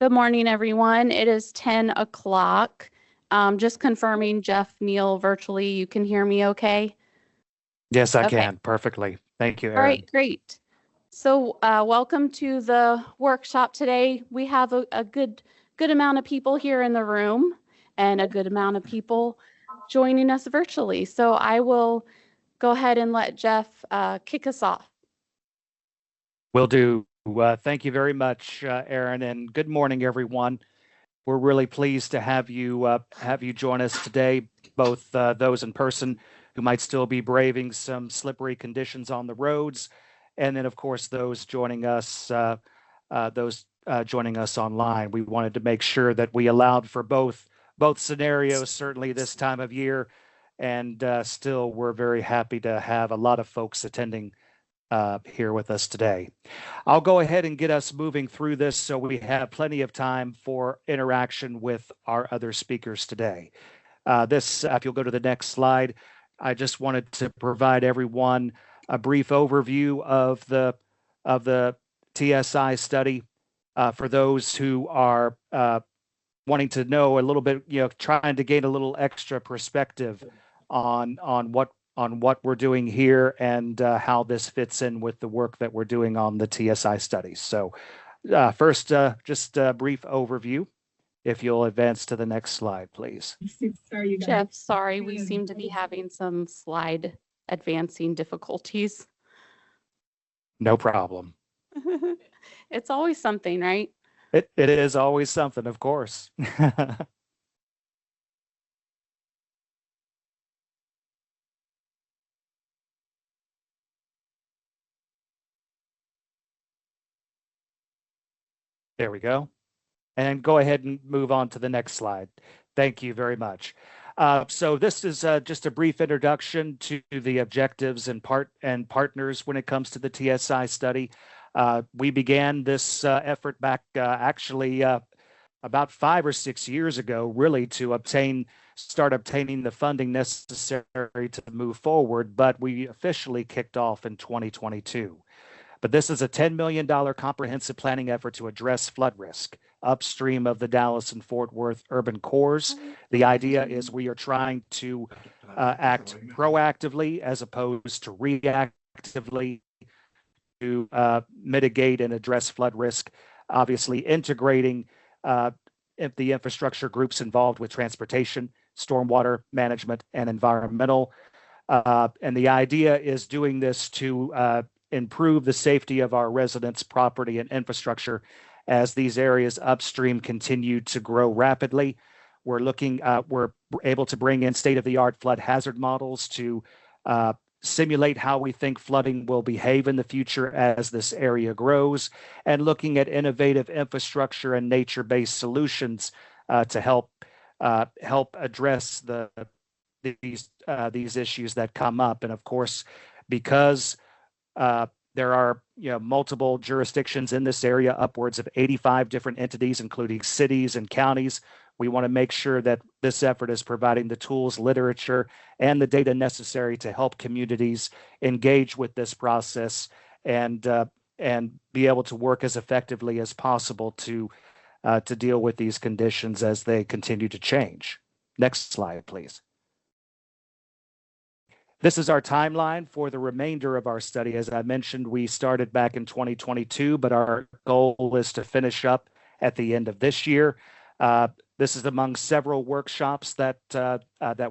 Good morning, everyone. It is 10 o'clock. Just confirming, Jeff, Neil, virtually, you can hear me okay? Yes, I Okay. can perfectly. Thank you, All right, Erin. great. So welcome to the workshop today. We have a good amount of people here in the room and a good amount of people joining us virtually. So I will go ahead and let Jeff kick us off. Will do. Thank you very much, Erin, and good morning, everyone. We're really pleased to have you join us today, both those in person who might still be braving some slippery conditions on the roads, and then, of course, those joining us online. We wanted to make sure that we allowed for both scenarios, certainly this time of year, and still we're very happy to have a lot of folks attending here with us today. I'll go ahead and get us moving through this so we have plenty of time for interaction with our other speakers today. If you'll go to the next slide, I just wanted to provide everyone a brief overview of the TSI study for those who are wanting to know a little bit, trying to gain a little extra perspective on what we're doing here and how this fits in with the work that we're doing on the TSI studies. So first, just a brief overview. If you'll advance to the next slide, please. Sorry, Jeff, sorry, we seem to be having some slide advancing difficulties. No problem. It's always something, right? It is always something, of course. There we go. And go ahead and move on to the next slide. Thank you very much. So this is just a brief introduction to the objectives and partners when it comes to the TSI study. We began this effort back actually about 5 or 6 years ago, really to start obtaining the funding necessary to move forward, but we officially kicked off in 2022. But this is a $10 million comprehensive planning effort to address flood risk upstream of the Dallas and Fort Worth urban cores. The idea is we are trying to act proactively as opposed to reactively to mitigate and address flood risk, obviously integrating the infrastructure groups involved with transportation, stormwater management, and environmental. And the idea is doing this to improve the safety of our residents' property and infrastructure as these areas upstream continue to grow rapidly. We're able to bring in state-of-the-art flood hazard models to simulate how we think flooding will behave in the future as this area grows, and looking at innovative infrastructure and nature-based solutions to help address these issues that come up. And of course, because there are multiple jurisdictions in this area, upwards of 85 different entities, including cities and counties. We want to make sure that this effort is providing the tools, literature, and the data necessary to help communities engage with this process and be able to work as effectively as possible to deal with these conditions as they continue to change. Next slide, please. This is our timeline for the remainder of our study. As I mentioned, we started back in 2022, but our goal is to finish up at the end of this year. This is among several workshops that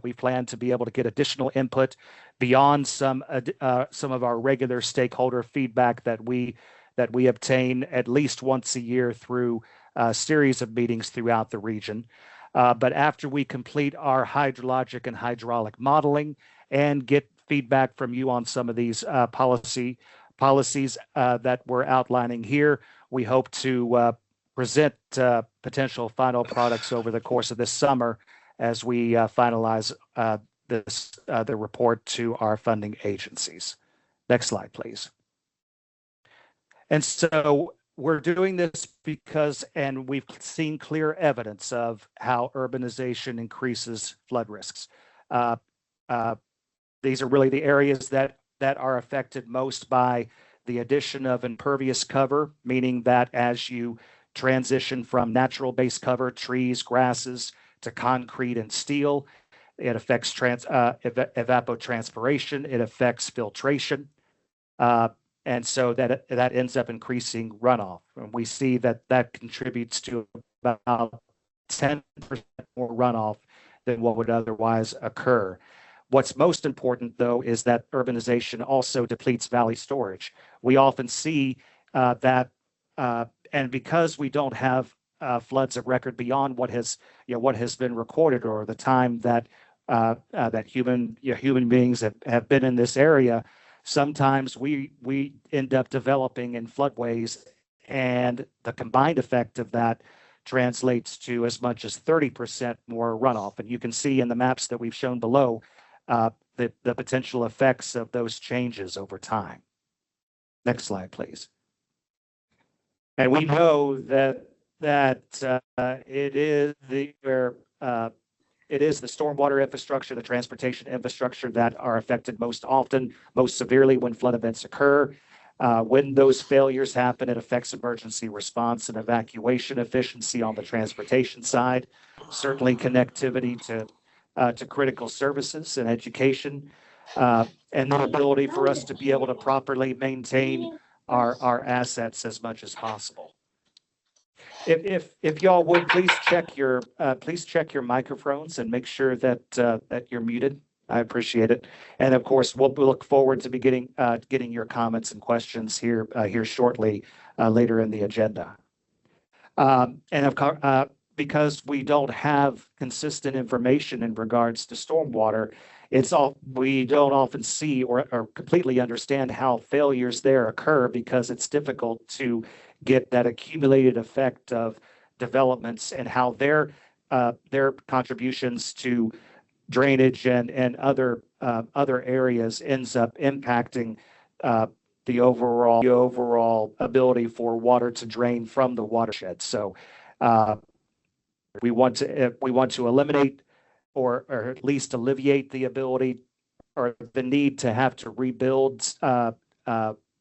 we plan to be able to get additional input beyond some of our regular stakeholder feedback that we obtain at least once a year through a series of meetings throughout the region. But after we complete our hydrologic and hydraulic modeling and get feedback from you on some of these policies that we're outlining here, we hope to present potential final products over the course of this summer as we finalize the report to our funding agencies. Next slide, please. And so we're doing this because, and we've seen clear evidence of how urbanization increases flood risks. These are really the areas that are affected most by the addition of impervious cover, meaning that as you transition from natural base cover, trees, grasses, to concrete and steel. It affects evapotranspiration. It affects filtration. Uh, and so that ends up increasing runoff. And we see that contributes to about 10% more runoff than what would otherwise occur. What's most important, though, is that urbanization also depletes valley storage. We often see that, and because we don't have floods of record beyond what has been recorded, or the time that human beings have been in this area, sometimes we end up developing in floodways, and the combined effect of that translates to as much as 30% more runoff. And you can see in the maps that we've shown below the potential effects of those changes over time. Next slide, please. And we know that it is the stormwater infrastructure, the transportation infrastructure that are affected most often, most severely when flood events occur. When those failures happen, it affects emergency response and evacuation efficiency on the transportation side, certainly connectivity to critical services and education, and the ability for us to be able to properly maintain our assets as much as possible. If y'all would please check your microphones and make sure that you're muted. I appreciate it. And of course, we'll look forward to getting your comments and questions here shortly later in the agenda. And of course, because we don't have consistent information in regards to stormwater, we don't often see or completely understand how failures there occur, because it's difficult to get that accumulated effect of developments and how their contributions to drainage and other areas ends up impacting the overall ability for water to drain from the watershed. So we want to eliminate or at least alleviate the ability or the need to have to rebuild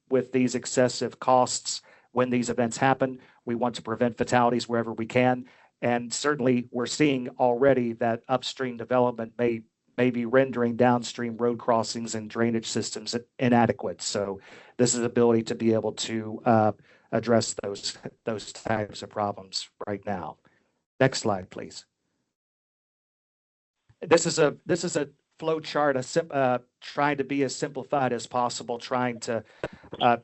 with these excessive costs when these events happen. We want to prevent fatalities wherever we can. And certainly we're seeing already that upstream development may be rendering downstream road crossings and drainage systems inadequate. So this is ability to be able to address those types of problems right now. Next slide, please. This is a flow chart, trying to be as simplified as possible, trying to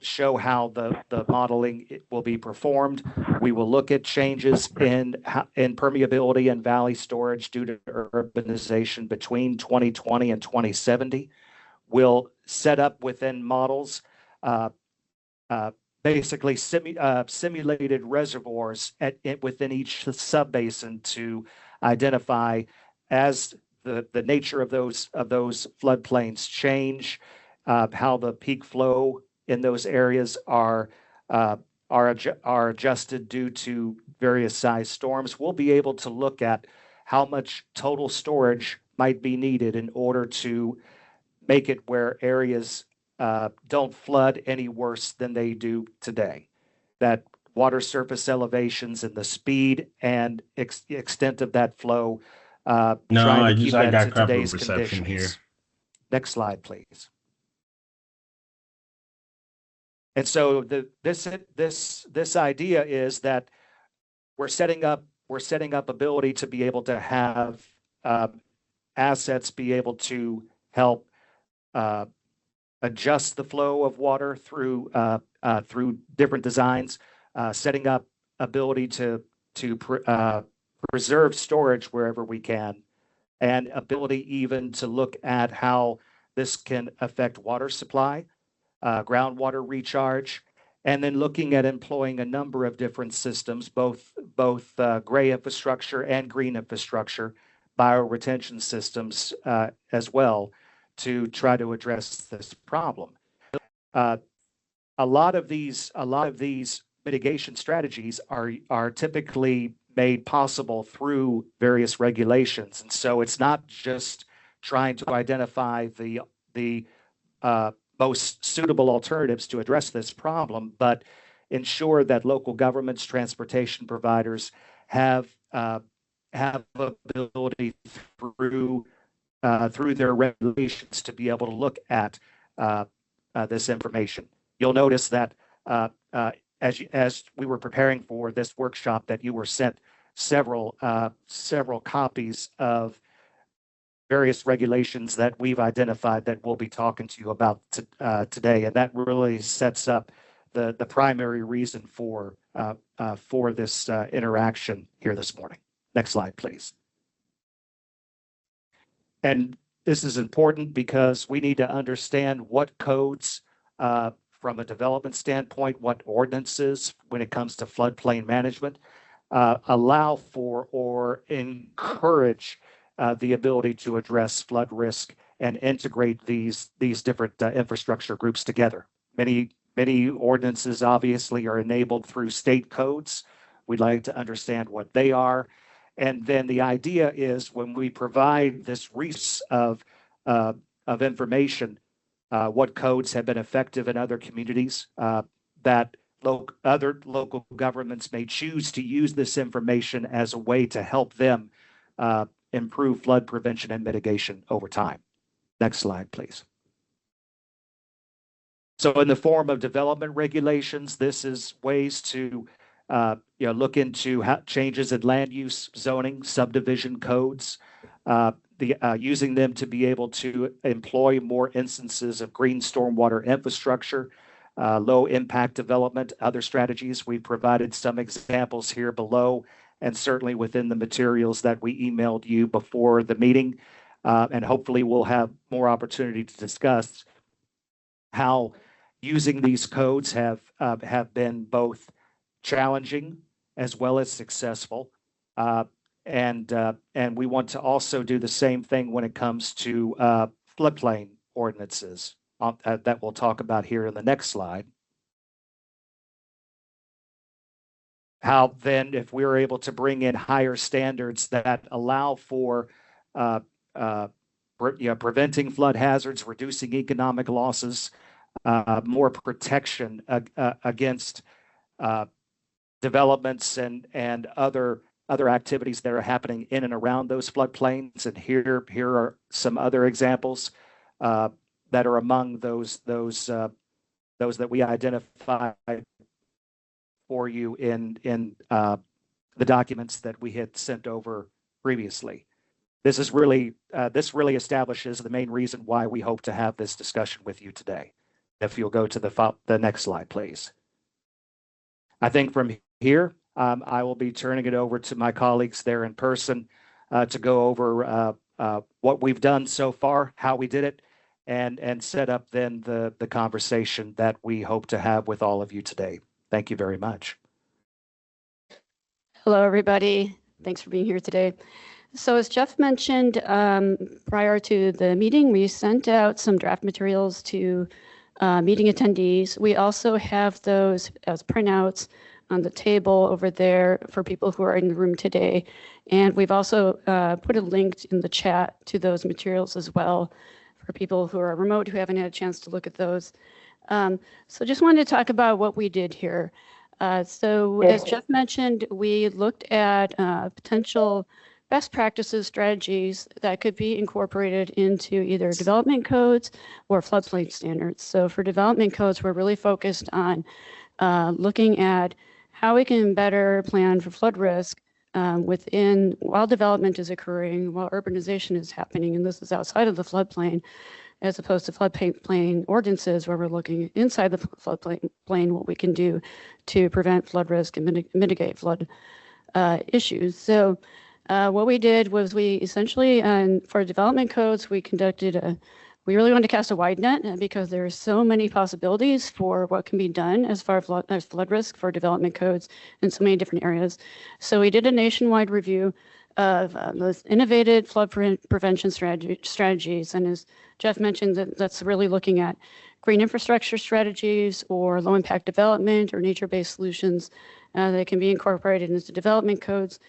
show how the modeling will be performed. We will look at changes in permeability and valley storage due to urbanization between 2020 and 2070. We'll set up within models basically simulated reservoirs within each subbasin to identify, as the nature of those floodplains change, how the peak flow in those areas are adjusted due to various size storms. We'll be able to look at how much total storage might be needed in order to make it where areas don't flood any worse than they do today. That water surface elevations and the speed and extent of that flow, trying to keep that to today's conditions. Here. Next slide, please. And so this idea is that we're setting up ability to be able to have assets be able to help adjust the flow of water through different designs, setting up ability to preserve storage wherever we can, and ability even to look at how this can affect water supply, groundwater recharge, and then looking at employing a number of different systems, both gray infrastructure and green infrastructure, bioretention systems as well, to try to address this problem. A lot of these mitigation strategies are typically made possible through various regulations, and so it's not just trying to identify the most suitable alternatives to address this problem, but ensure that local governments, transportation providers have ability through their regulations to be able to look at this information. You'll notice that as we were preparing for this workshop, that you were sent several copies of various regulations that we've identified that we'll be talking to you about today, and that really sets up the primary reason for this interaction here this morning. Next slide, please. And this is important because we need to understand what codes, from a development standpoint, what ordinances, when it comes to floodplain management, allow for or encourage the ability to address flood risk and integrate these different infrastructure groups together. Many ordinances obviously are enabled through state codes. We'd like to understand what they are. And then the idea is when we provide this resource of information, what codes have been effective in other communities, that other local governments may choose to use this information as a way to help them improve flood prevention and mitigation over time. Next slide, please. So in the form of development regulations, this is ways to look into changes in land use, zoning, subdivision codes, using them to be able to employ more instances of green stormwater infrastructure, low impact development, other strategies. We've provided some examples here below, and certainly within the materials that we emailed you before the meeting. And hopefully we'll have more opportunity to discuss how using these codes have been both challenging as well as successful. And we want to also do the same thing when it comes to floodplain ordinances that we'll talk about here in the next slide. How then, if we're able to bring in higher standards that allow for preventing flood hazards, reducing economic losses, more protection against developments and other activities that are happening in and around those floodplains. And here are some other examples that are among those that we identified for you in the documents that we had sent over previously. This really establishes the main reason why we hope to have this discussion with you today. If you'll go to the next slide, please. I think from here, I will be turning it over to my colleagues there in person to go over what we've done so far, how we did it, and set up then the conversation that we hope to have with all of you today. Thank you very much. Hello, everybody. Thanks for being here today. So as Jeff mentioned, prior to the meeting, we sent out some draft materials to meeting attendees. We also have those as printouts on the table over there for people who are in the room today. And we've also put a link in the chat to those materials as well for people who are remote who haven't had a chance to look at those. So just wanted to talk about what we did here. So as Jeff mentioned, we looked at potential best practices strategies that could be incorporated into either development codes or floodplain standards. So for development codes, we're really focused on looking at how we can better plan for flood risk while development is occurring, while urbanization is happening, and this is outside of the floodplain, as opposed to floodplain ordinances where we're looking inside the floodplain what we can do to prevent flood risk and mitigate flood issues. So what we did was we essentially, for development codes, we really wanted to cast a wide net because there are so many possibilities for what can be done as far as flood risk for development codes in so many different areas. So we did a nationwide review of those innovative flood prevention strategies. And as Jeff mentioned, that's really looking at green infrastructure strategies or low impact development or nature-based solutions that can be incorporated into development codes.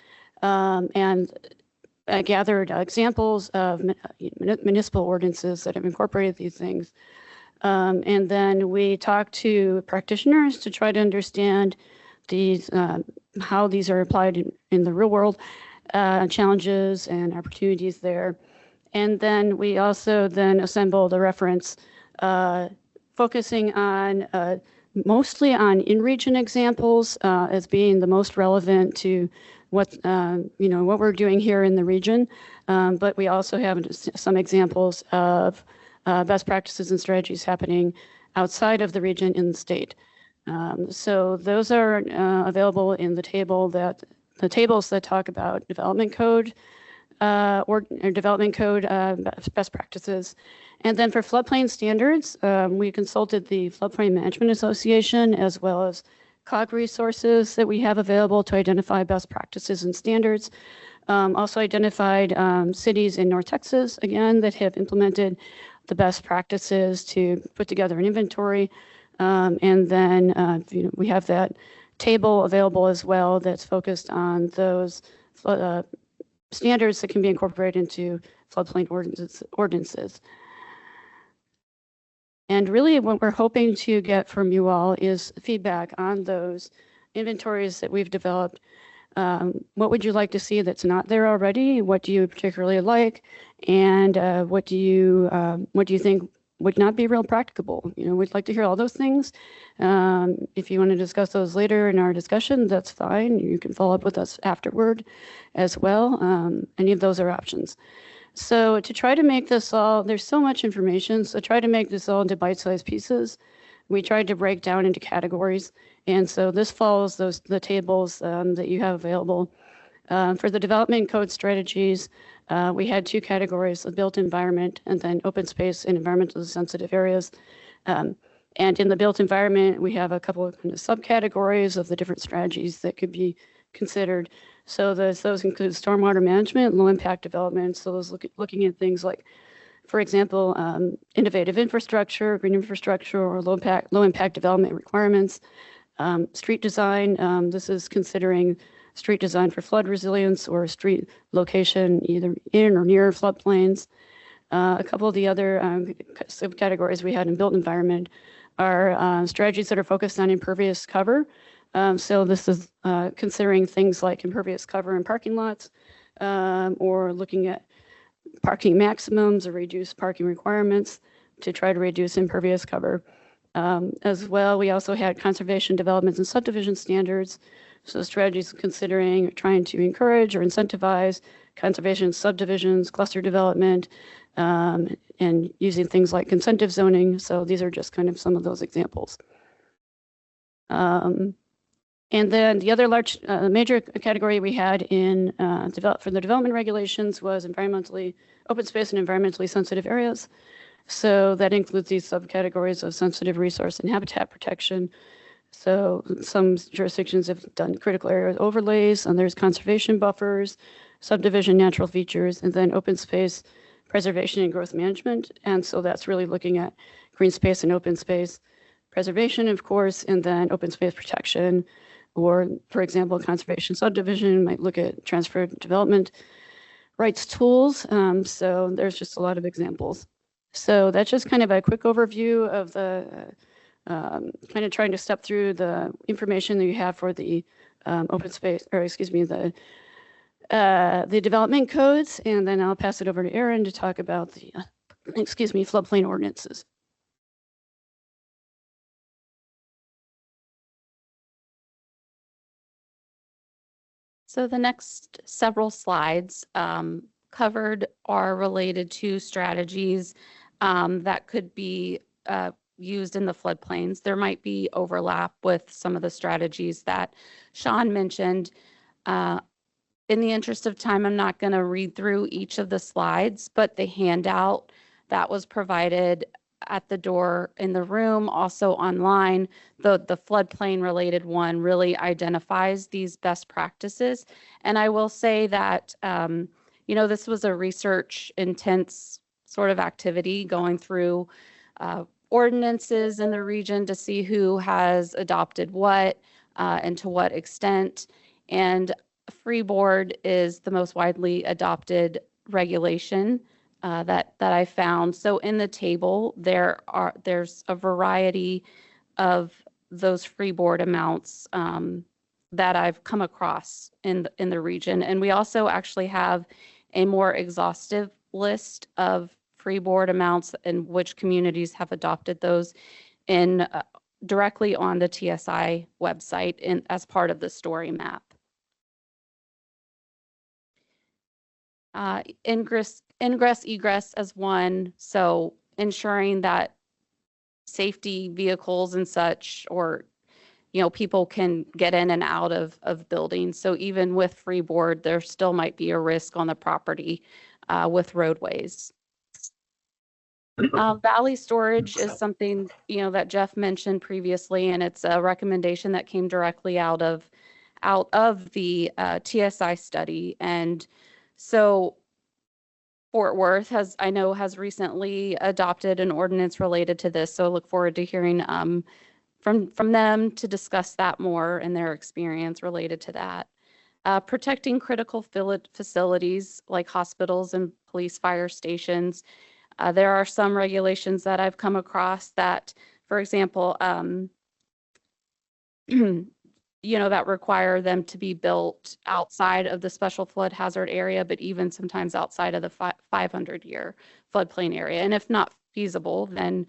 And I gathered examples of municipal ordinances that have incorporated these things. And then we talk to practitioners to try to understand these, how these are applied in the real world, challenges and opportunities there. And then we also then assemble the reference, focusing on mostly on in-region examples as being the most relevant to what what we're doing here in the region. But we also have some examples of best practices and strategies happening outside of the region in the state. So those are available in the tables that talk about development code or development code best practices. And then for floodplain standards, we consulted the Floodplain Management Association as well as COG resources that we have available to identify best practices and standards. Also identified cities in North Texas, again, that have implemented the best practices to put together an inventory. And then we have that table available as well that's focused on those standards that can be incorporated into floodplain ordinances. And really what we're hoping to get from you all is feedback on those inventories that we've developed. What would you like to see that's not there already? What do you particularly like? And what do you think would not be real practicable? We'd like to hear all those things. If you want to discuss those later in our discussion, that's fine. You can follow up with us afterward as well. Any of those are options. So to try to make this all, there's so much information, so try to make this all into bite-sized pieces. We tried to break down into categories, and so this follows the tables that you have available. For the development code strategies, we had two categories, the built environment and then open space and environmentally sensitive areas. And in the built environment, we have a couple of kind of subcategories of the different strategies that could be considered. So those include stormwater management, low impact development. So those looking at things like, for example, innovative infrastructure, green infrastructure, or low impact development requirements. Street design, this is considering street design for flood resilience or street location either in or near floodplains. A couple of the other subcategories we had in built environment are strategies that are focused on impervious cover. So this is considering things like impervious cover in parking lots, or looking at parking maximums or reduced parking requirements to try to reduce impervious cover. As well, we also had conservation developments and subdivision standards. So strategies considering trying to encourage or incentivize conservation subdivisions, cluster development, and using things like consentive zoning. So these are just kind of some of those examples. And then the other large major category we had in for the development regulations was environmentally open space and environmentally sensitive areas. So that includes these subcategories of sensitive resource and habitat protection. So some jurisdictions have done critical area overlays, and there's conservation buffers, subdivision natural features, and then open space preservation and growth management. And so that's really looking at green space and open space preservation, of course, and then open space protection. Or, for example, conservation subdivision might look at transfer development rights tools. So there's just a lot of examples. So that's just kind of a quick overview of the kind of trying to step through the information that you have for the open space, or excuse me, the development codes, and then I'll pass it over to Erin to talk about the, floodplain ordinances. So the next several slides covered are related to strategies that could be used in the floodplains. There might be overlap with some of the strategies that Sean mentioned. In the interest of time, I'm not going to read through each of the slides, but the handout that was provided at the door in the room, also online, the floodplain related one really identifies these best practices. And I will say that, this was a research intense sort of activity going through ordinances in the region to see who has adopted what and to what extent. And Freeboard is the most widely adopted regulation that I found. So in the table, there's a variety of those freeboard amounts that I've come across in the region, and we also actually have a more exhaustive list of freeboard amounts and which communities have adopted those in directly on the TSI website in as part of the story map. Ingress, egress as one, so ensuring that safety vehicles and such, or people can get in and out of buildings. So even with freeboard, there still might be a risk on the property with roadways. Valley storage is something that Jeff mentioned previously, and it's a recommendation that came directly out of the TSI study. And so Fort Worth has recently adopted an ordinance related to this. So I look forward to hearing from them to discuss that more and their experience related to that. Protecting critical facilities like hospitals and police fire stations. There are some regulations that I've come across that, for example, that require them to be built outside of the special flood hazard area, but even sometimes outside of the 500-year floodplain area. And if not feasible, then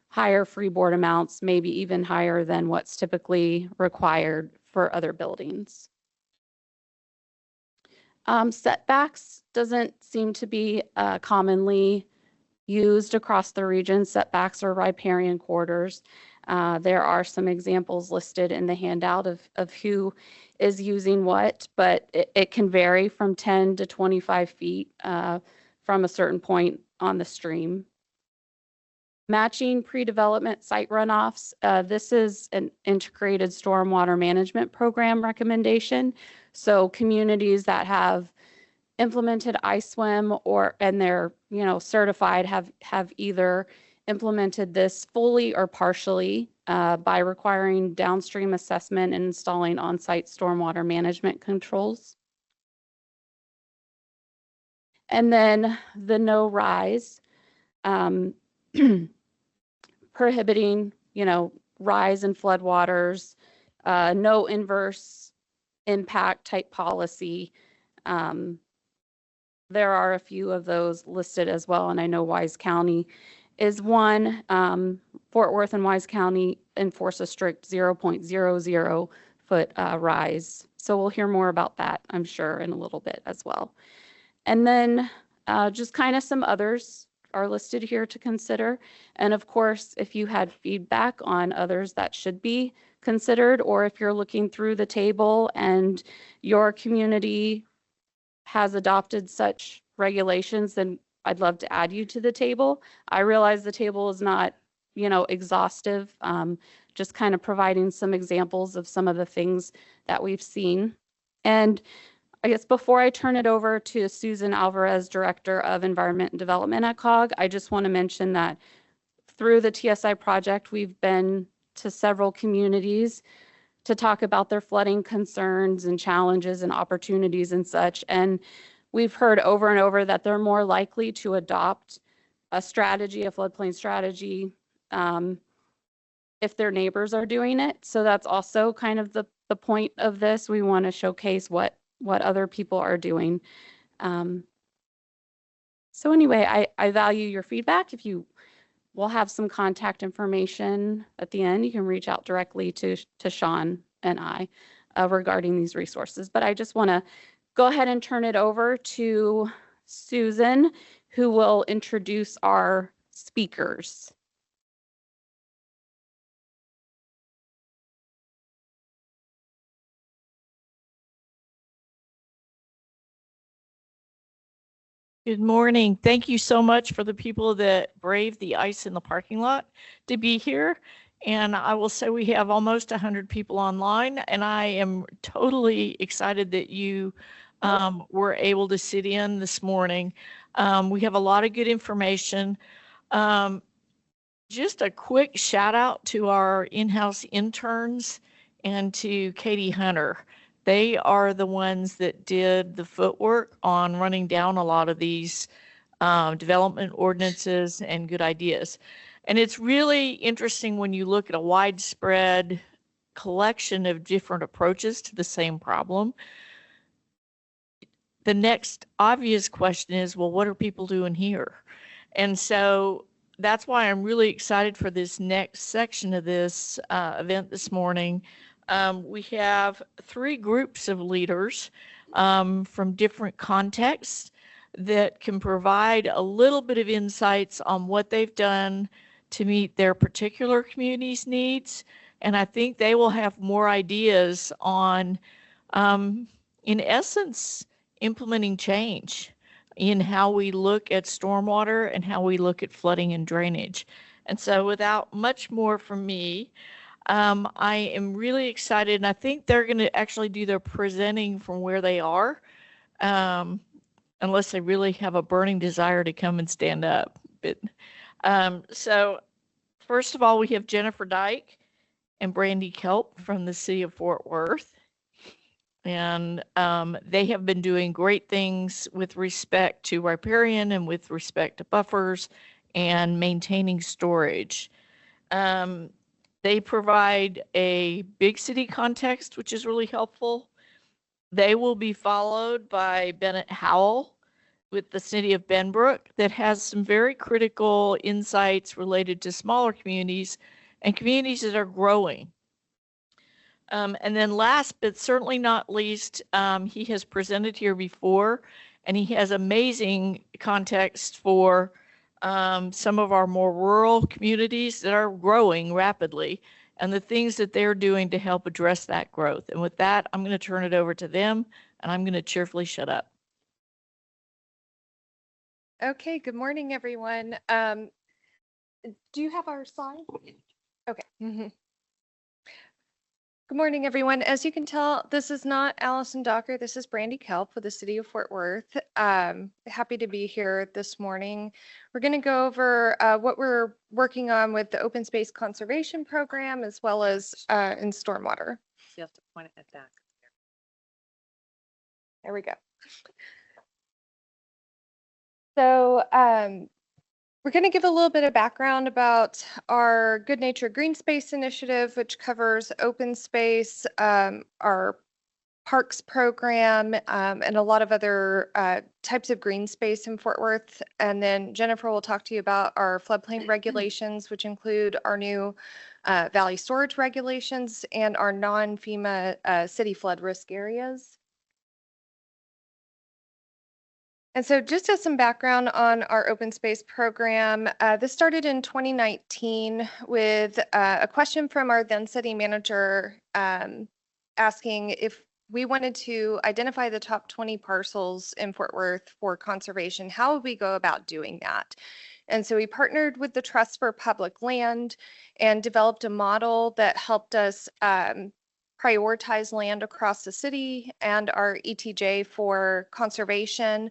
higher freeboard amounts, maybe even higher than what's typically required for other buildings. Setbacks doesn't seem to be commonly used across the region. Setbacks or riparian corridors. There are some examples listed in the handout of who is using what, but it can vary from 10 to 25 feet from a certain point on the stream. Matching pre-development site runoffs. This is an integrated stormwater management program recommendation. So communities that have implemented ISWIM and they're certified have either implemented this fully or partially by requiring downstream assessment and installing on-site stormwater management controls. And then the no rise, prohibiting rise in floodwaters, no inverse impact type policy. There are a few of those listed as well, and I know Wise County is one. Fort Worth and Wise County enforce a strict 0.00 foot rise. So we'll hear more about that, I'm sure, in a little bit as well. And then just kind of some others are listed here to consider. And of course, if you had feedback on others that should be considered, or if you're looking through the table and your community has adopted such regulations, then I'd love to add you to the table. I realize the table is not, exhaustive, just kind of providing some examples of some of the things that we've seen. And I guess before I turn it over to Susan Alvarez, Director of Environment and Development at COG, I just want to mention that through the TSI project, we've been to several communities to talk about their flooding concerns and challenges and opportunities and such. And we've heard over and over that they're more likely to adopt a strategy, a floodplain strategy, if their neighbors are doing it. So that's also kind of the point of this. We want to showcase what other people are doing. So anyway, I value your feedback. If you will have some contact information at the end, you can reach out directly to Sean and I regarding these resources. But I just want to go ahead and turn it over to Susan, who will introduce our speakers. Good morning. Thank you so much for the people that braved the ice in the parking lot to be here. And I will say we have almost 100 people online, and I am totally excited that you were able to sit in this morning. We have a lot of good information. Just a quick shout out to our in-house interns and to Katie Hunter. They are the ones that did the footwork on running down a lot of these development ordinances, and good ideas. And it's really interesting when you look at a widespread collection of different approaches to the same problem. The next obvious question is, well, what are people doing here? And so that's why I'm really excited for this next section of this event this morning. We have 3 groups of leaders from different contexts that can provide a little bit of insights on what they've done to meet their particular community's needs. And I think they will have more ideas on, in essence, implementing change in how we look at stormwater and how we look at flooding and drainage. And so without much more from me, I am really excited, and I think they're going to actually do their presenting from where they are, unless they really have a burning desire to come and stand up. But so first of all, we have Jennifer Dyke and Brandy Kelp from the city of Fort Worth. And they have been doing great things with respect to riparian and with respect to buffers and maintaining storage. They provide a big city context, which is really helpful. They will be followed by Bennett Howell with the city of Benbrook that has some very critical insights related to smaller communities and communities that are growing. And then last, but certainly not least, he has presented here before, and he has amazing context for some of our more rural communities that are growing rapidly and the things that they're doing to help address that growth. And with that, I'm going to turn it over to them, and I'm going to cheerfully shut up. Okay, good morning, everyone. Do you have our slide? Okay. Good morning, everyone. As you can tell, this is not Allison Docker. This is Brandy Kelp with the city of Fort Worth. Happy to be here this morning. We're going to go over what we're working on with the open space conservation program, as well as in stormwater. You have to point it at that. There we go. So we're going to give a little bit of background about our Good Nature Green Space Initiative, which covers open space, our parks program, and a lot of other types of green space in Fort Worth. And then Jennifer will talk to you about our floodplain regulations, which include our new valley storage regulations and our non-FEMA city flood risk areas. And so just as some background on our open space program, this started in 2019 with a question from our then city manager asking if we wanted to identify the top 20 parcels in Fort Worth for conservation, how would we go about doing that? And so we partnered with the Trust for Public Land and developed a model that helped us prioritize land across the city and our ETJ for conservation.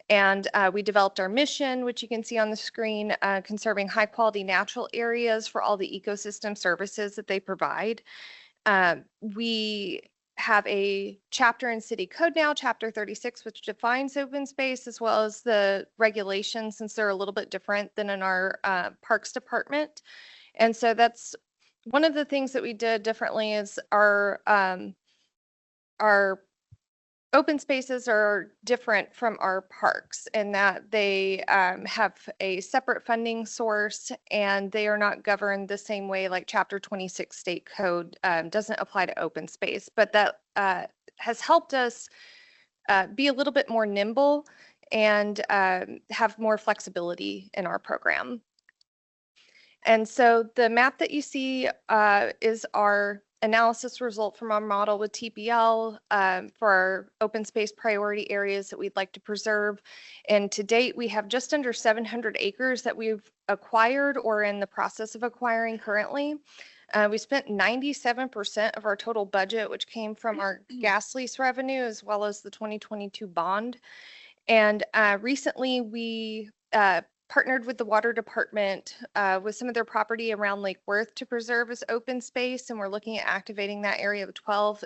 And we developed our mission, which you can see on the screen, conserving high quality natural areas for all the ecosystem services that they provide. We have a chapter in city code now, chapter 36, which defines open space, as well as the regulations, since they're a little bit different than in our parks department. And so that's one of the things that we did differently is our open spaces are different from our parks in that they have a separate funding source and they are not governed the same way like Chapter 26 state code doesn't apply to open space. But that has helped us be a little bit more nimble and have more flexibility in our program. And so the map that you see is our analysis result from our model with TPL for our open space priority areas that we'd like to preserve. And to date, we have just under 700 acres that we've acquired or in the process of acquiring currently. We spent 97% of our total budget, which came from our gas lease revenue, as well as the 2022 bond. And recently we partnered with the water department with some of their property around Lake Worth to preserve as open space. And we're looking at activating that area of 12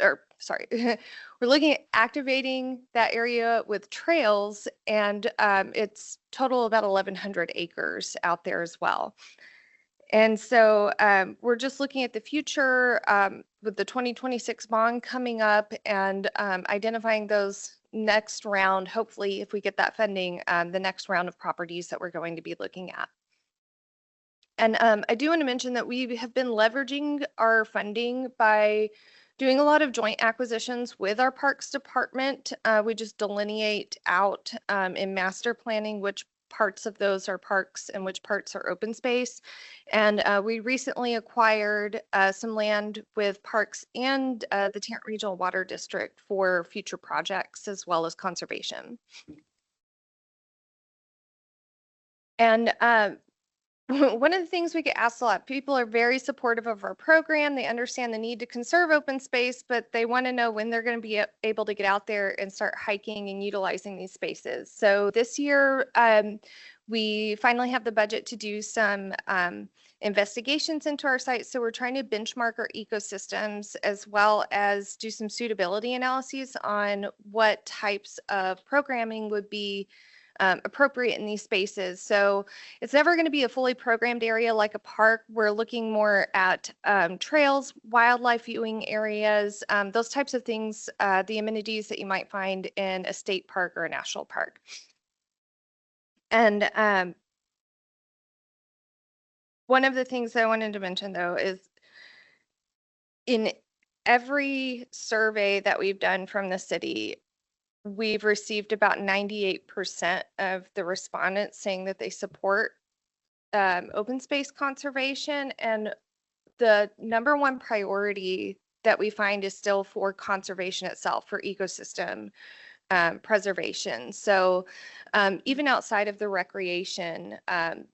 or sorry, we're looking at activating that area with trails, and it's total about 1,100 acres out there as well. And so we're just looking at the future with the 2026 bond coming up and identifying those next round, hopefully, if we get that funding, the next round of properties that we're going to be looking at. And I do want to mention that we have been leveraging our funding by doing a lot of joint acquisitions with our parks department. We just delineate out in master planning which parts of those are parks and which parts are open space. And we recently acquired some land with parks and the Tarrant Regional Water District for future projects as well as conservation. And one of the things we get asked a lot, people are very supportive of our program. They understand the need to conserve open space, but they want to know when they're going to be able to get out there and start hiking and utilizing these spaces. So this year, we finally have the budget to do some investigations into our site. So we're trying to benchmark our ecosystems as well as do some suitability analyses on what types of programming would be appropriate in these spaces. So it's never going to be a fully programmed area like a park. We're looking more at trails, wildlife viewing areas, those types of things, the amenities that you might find in a state park or a national park. And one of the things that I wanted to mention, though, is in every survey that we've done from the city, we've received about 98% of the respondents saying that they support open space conservation. And the number one priority that we find is still for conservation itself, for ecosystem preservation. So even outside of the recreation,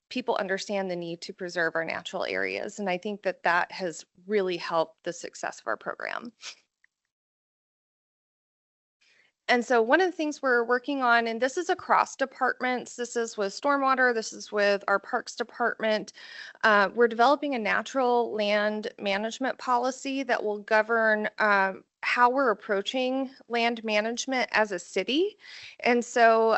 people understand the need to preserve our natural areas. And I think that that has really helped the success of our program. And so one of the things we're working on, and this is across departments, this is with stormwater, this is with our parks department, we're developing a natural land management policy that will govern how we're approaching land management as a city. And so,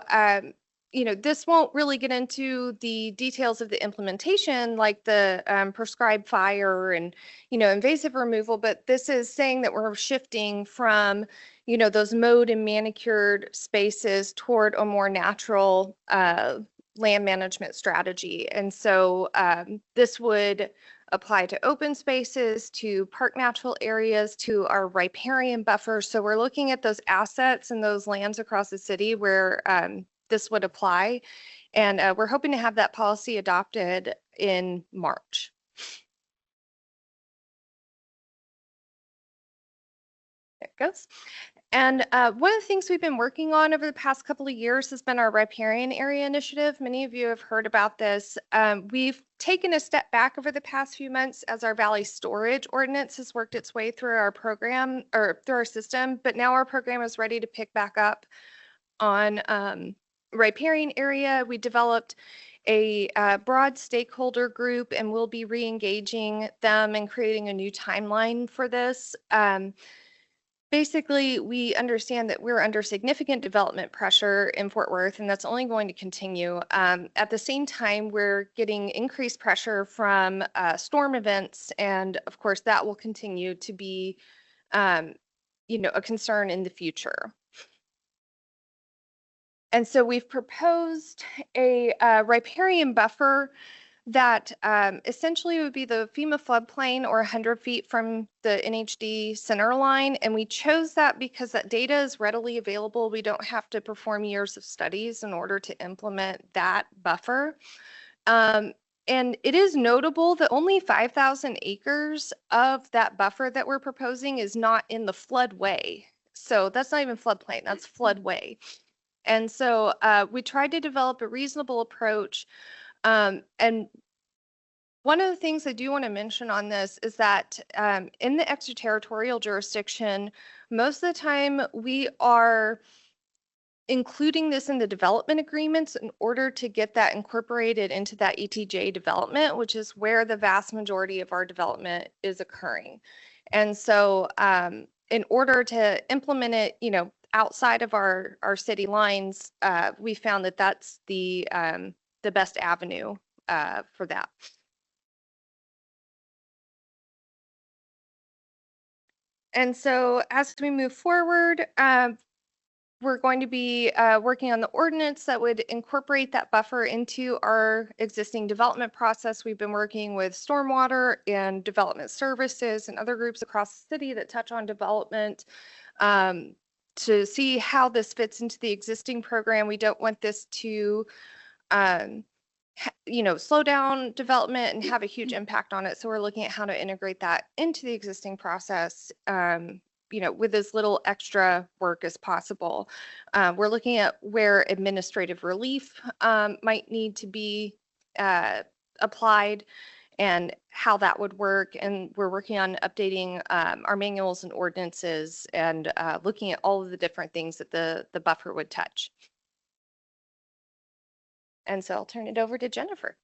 you know, this won't really get into the details of the implementation, like the prescribed fire and, you know, invasive removal, but this is saying that we're shifting from, you know, those mowed and manicured spaces toward a more natural land management strategy. And so this would apply to open spaces, to park natural areas, to our riparian buffers. So we're looking at those assets and those lands across the city where this would apply. And we're hoping to have that policy adopted in March. There it goes. And one of the things we've been working on over the past couple of years has been our riparian area initiative. Many of you have heard about this. We've taken a step back over the past few months as our valley storage ordinance has worked its way through our program or through our system, but now our program is ready to pick back up on riparian area. We developed a broad stakeholder group and we'll be re-engaging them and creating a new timeline for this. Basically, we understand that we're under significant development pressure in Fort Worth, and that's only going to continue. At the same time, we're getting increased pressure from storm events, and of course, that will continue to be, you know, a concern in the future. And so we've proposed a riparian buffer that essentially would be the FEMA floodplain or 100 feet from the NHD center line. And we chose that because that data is readily available. We don't have to perform years of studies in order to implement that buffer. And it is notable that only 5,000 acres of that buffer that we're proposing is not in the floodway. So that's not even floodplain, that's floodway. And so we tried to develop a reasonable approach. And one of the things I do want to mention on this is that in the extraterritorial jurisdiction, most of the time we are including this in the development agreements in order to get that incorporated into that ETJ development, which is where the vast majority of our development is occurring. And so in order to implement it, outside of our city lines, we found that that's the best avenue for that. And so as we move forward, we're going to be working on the ordinance that would incorporate that buffer into our existing development process. We've been working with stormwater and development services and other groups across the city that touch on development to see how this fits into the existing program. We don't want this to slow down development and have a huge impact on it. So we're looking at how to integrate that into the existing process, with as little extra work as possible. We're looking at where administrative relief might need to be applied and how that would work. And we're working on updating our manuals and ordinances and looking at all of the different things that the buffer would touch. And so I'll turn it over to Jennifer.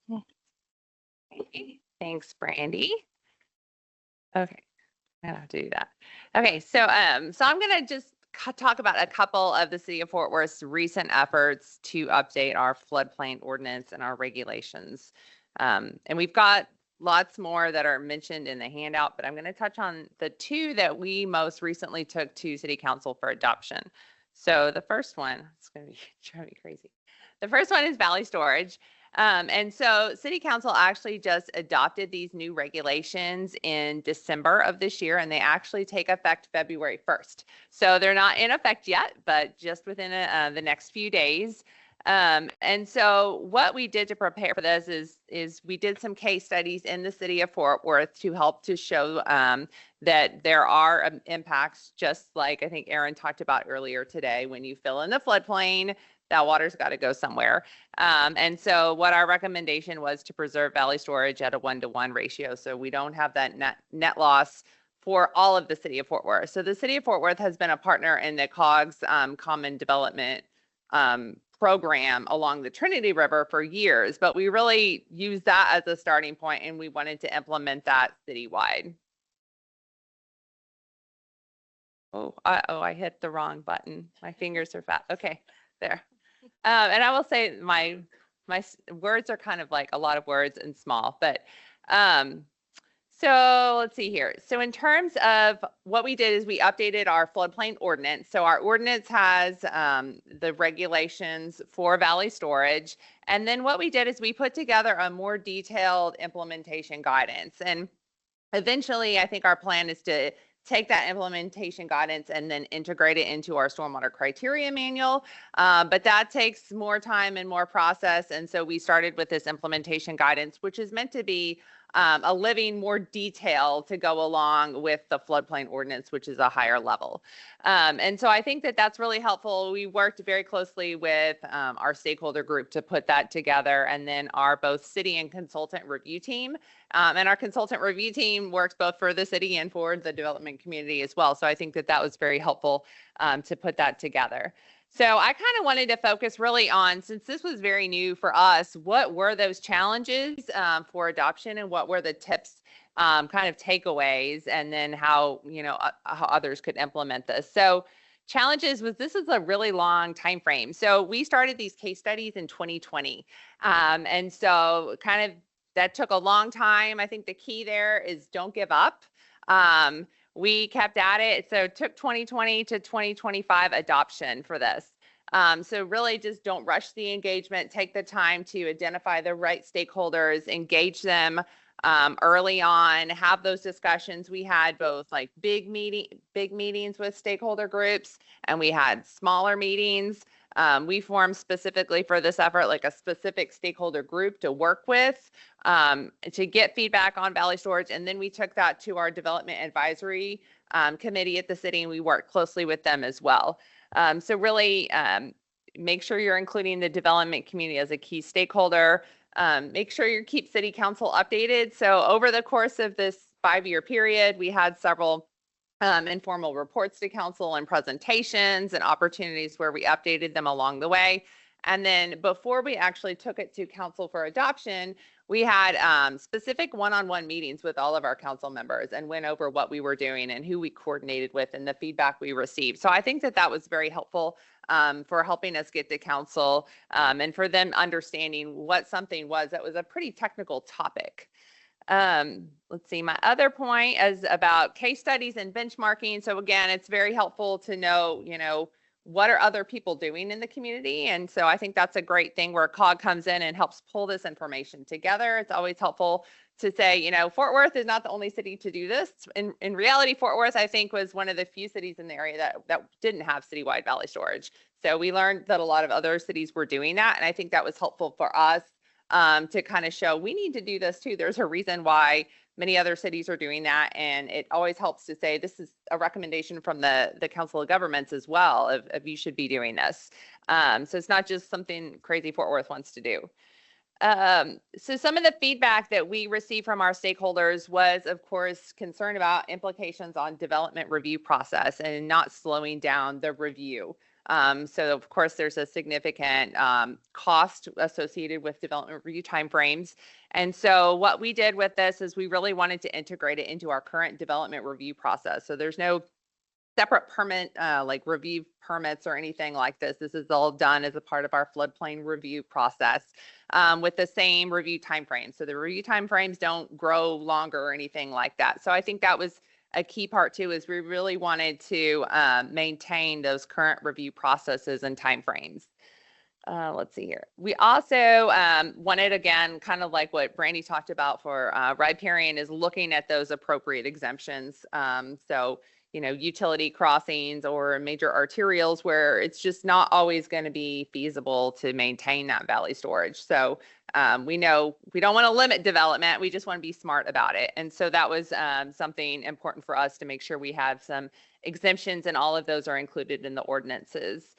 Thanks, Brandy. Okay, I have to do that. Okay, so I'm going to just talk about a couple of the City of Fort Worth's recent efforts to update our floodplain ordinance and our regulations. And we've got lots more that are mentioned in the handout, but I'm going to touch on the two that we most recently took to City Council for adoption. So the first one, it's going to be driving me crazy. The first one is Valley Storage. And so City Council actually just adopted these new regulations in December of this year, and they actually take effect February 1st. So they're not in effect yet, but just within the next few days. And so what we did to prepare for this is we did some case studies in the city of Fort Worth to help to show that there are impacts, just like I think Aaron talked about earlier today. When you fill in the floodplain, that water's got to go somewhere. And so what our recommendation was to preserve Valley Storage at a 1-to-1 ratio. So we don't have that net loss for all of the city of Fort Worth. So the city of Fort Worth has been a partner in the COGS Common Development program along the Trinity River for years, but we really used that as a starting point and we wanted to implement that citywide. I hit the wrong button. My fingers are fat. Okay, there. And I will say my words are kind of like a lot of words and small, but so let's see here. So in terms of what we did is we updated our floodplain ordinance. So our ordinance has the regulations for Valley Storage. And then what we did is we put together a more detailed implementation guidance. And eventually, I think our plan is to take that implementation guidance and then integrate it into our stormwater criteria manual. But that takes more time and more process. And so we started with this implementation guidance, which is meant to be a living more detail to go along with the floodplain ordinance, which is a higher level. And so I think that that's really helpful. We worked very closely with our stakeholder group to put that together, and then our both city and consultant review team. And our consultant review team works both for the city and for the development community as well. So I think that that was very helpful to put that together. So I kind of wanted to focus really on, since this was very new for us, what were those challenges for adoption and what were the tips, kind of takeaways, and then how, how others could implement this. So challenges was this is a really long time frame. So we started these case studies in 2020. And so kind of that took a long time. I think the key there is don't give up. We kept at it. So it took 2020 to 2025 adoption for this. So really just don't rush the engagement. Take the time to identify the right stakeholders, engage them early on, have those discussions. We had both like big meetings with stakeholder groups, and we had smaller meetings. We formed specifically for this effort, like a specific stakeholder group to work with, to get feedback on Valley Storage. And then we took that to our development advisory committee at the city, and we worked closely with them as well. So really make sure you're including the development community as a key stakeholder. Make sure you keep city council updated. So over the course of this 5-year period, we had several informal reports to council and presentations and opportunities where we updated them along the way. And then before we actually took it to council for adoption, we had specific one-on-one meetings with all of our council members and went over what we were doing and who we coordinated with and the feedback we received. So I think that that was very helpful for helping us get to council and for them understanding what something was that was a pretty technical topic. Let's see, my other point is about case studies and benchmarking. So again, it's very helpful to know, you know, what are other people doing in the community? And so I think that's a great thing where COG comes in and helps pull this information together. It's always helpful to say, you know, Fort Worth is not the only city to do this. In reality, Fort Worth, I think, was one of the few cities in the area that didn't have citywide valley storage. So we learned that a lot of other cities were doing that. And I think that was helpful for us to kind of show we need to do this too. There's a reason why many other cities are doing that. And it always helps to say this is a recommendation from the Council of Governments as well of you should be doing this. So it's not just something crazy Fort Worth wants to do. So some of the feedback that we received from our stakeholders was, of course, concern about implications on development review process and not slowing down the review. So of course, there's a significant cost associated with development review timeframes. And so what we did with this is we really wanted to integrate it into our current development review process. So there's no separate permit, like review permits or anything like this. This is all done as a part of our floodplain review process with the same review timeframe. So the review timeframes don't grow longer or anything like that. So I think that was a key part too, is we really wanted to maintain those current review processes and timeframes. Let's see here. We also wanted, again, kind of like what Brandy talked about for riparian, is looking at those appropriate exemptions. So, you know, utility crossings or major arterials where it's just not always going to be feasible to maintain that valley storage. So we know we don't want to limit development. We just want to be smart about it. And so that was something important for us to make sure we have some exemptions, and all of those are included in the ordinances.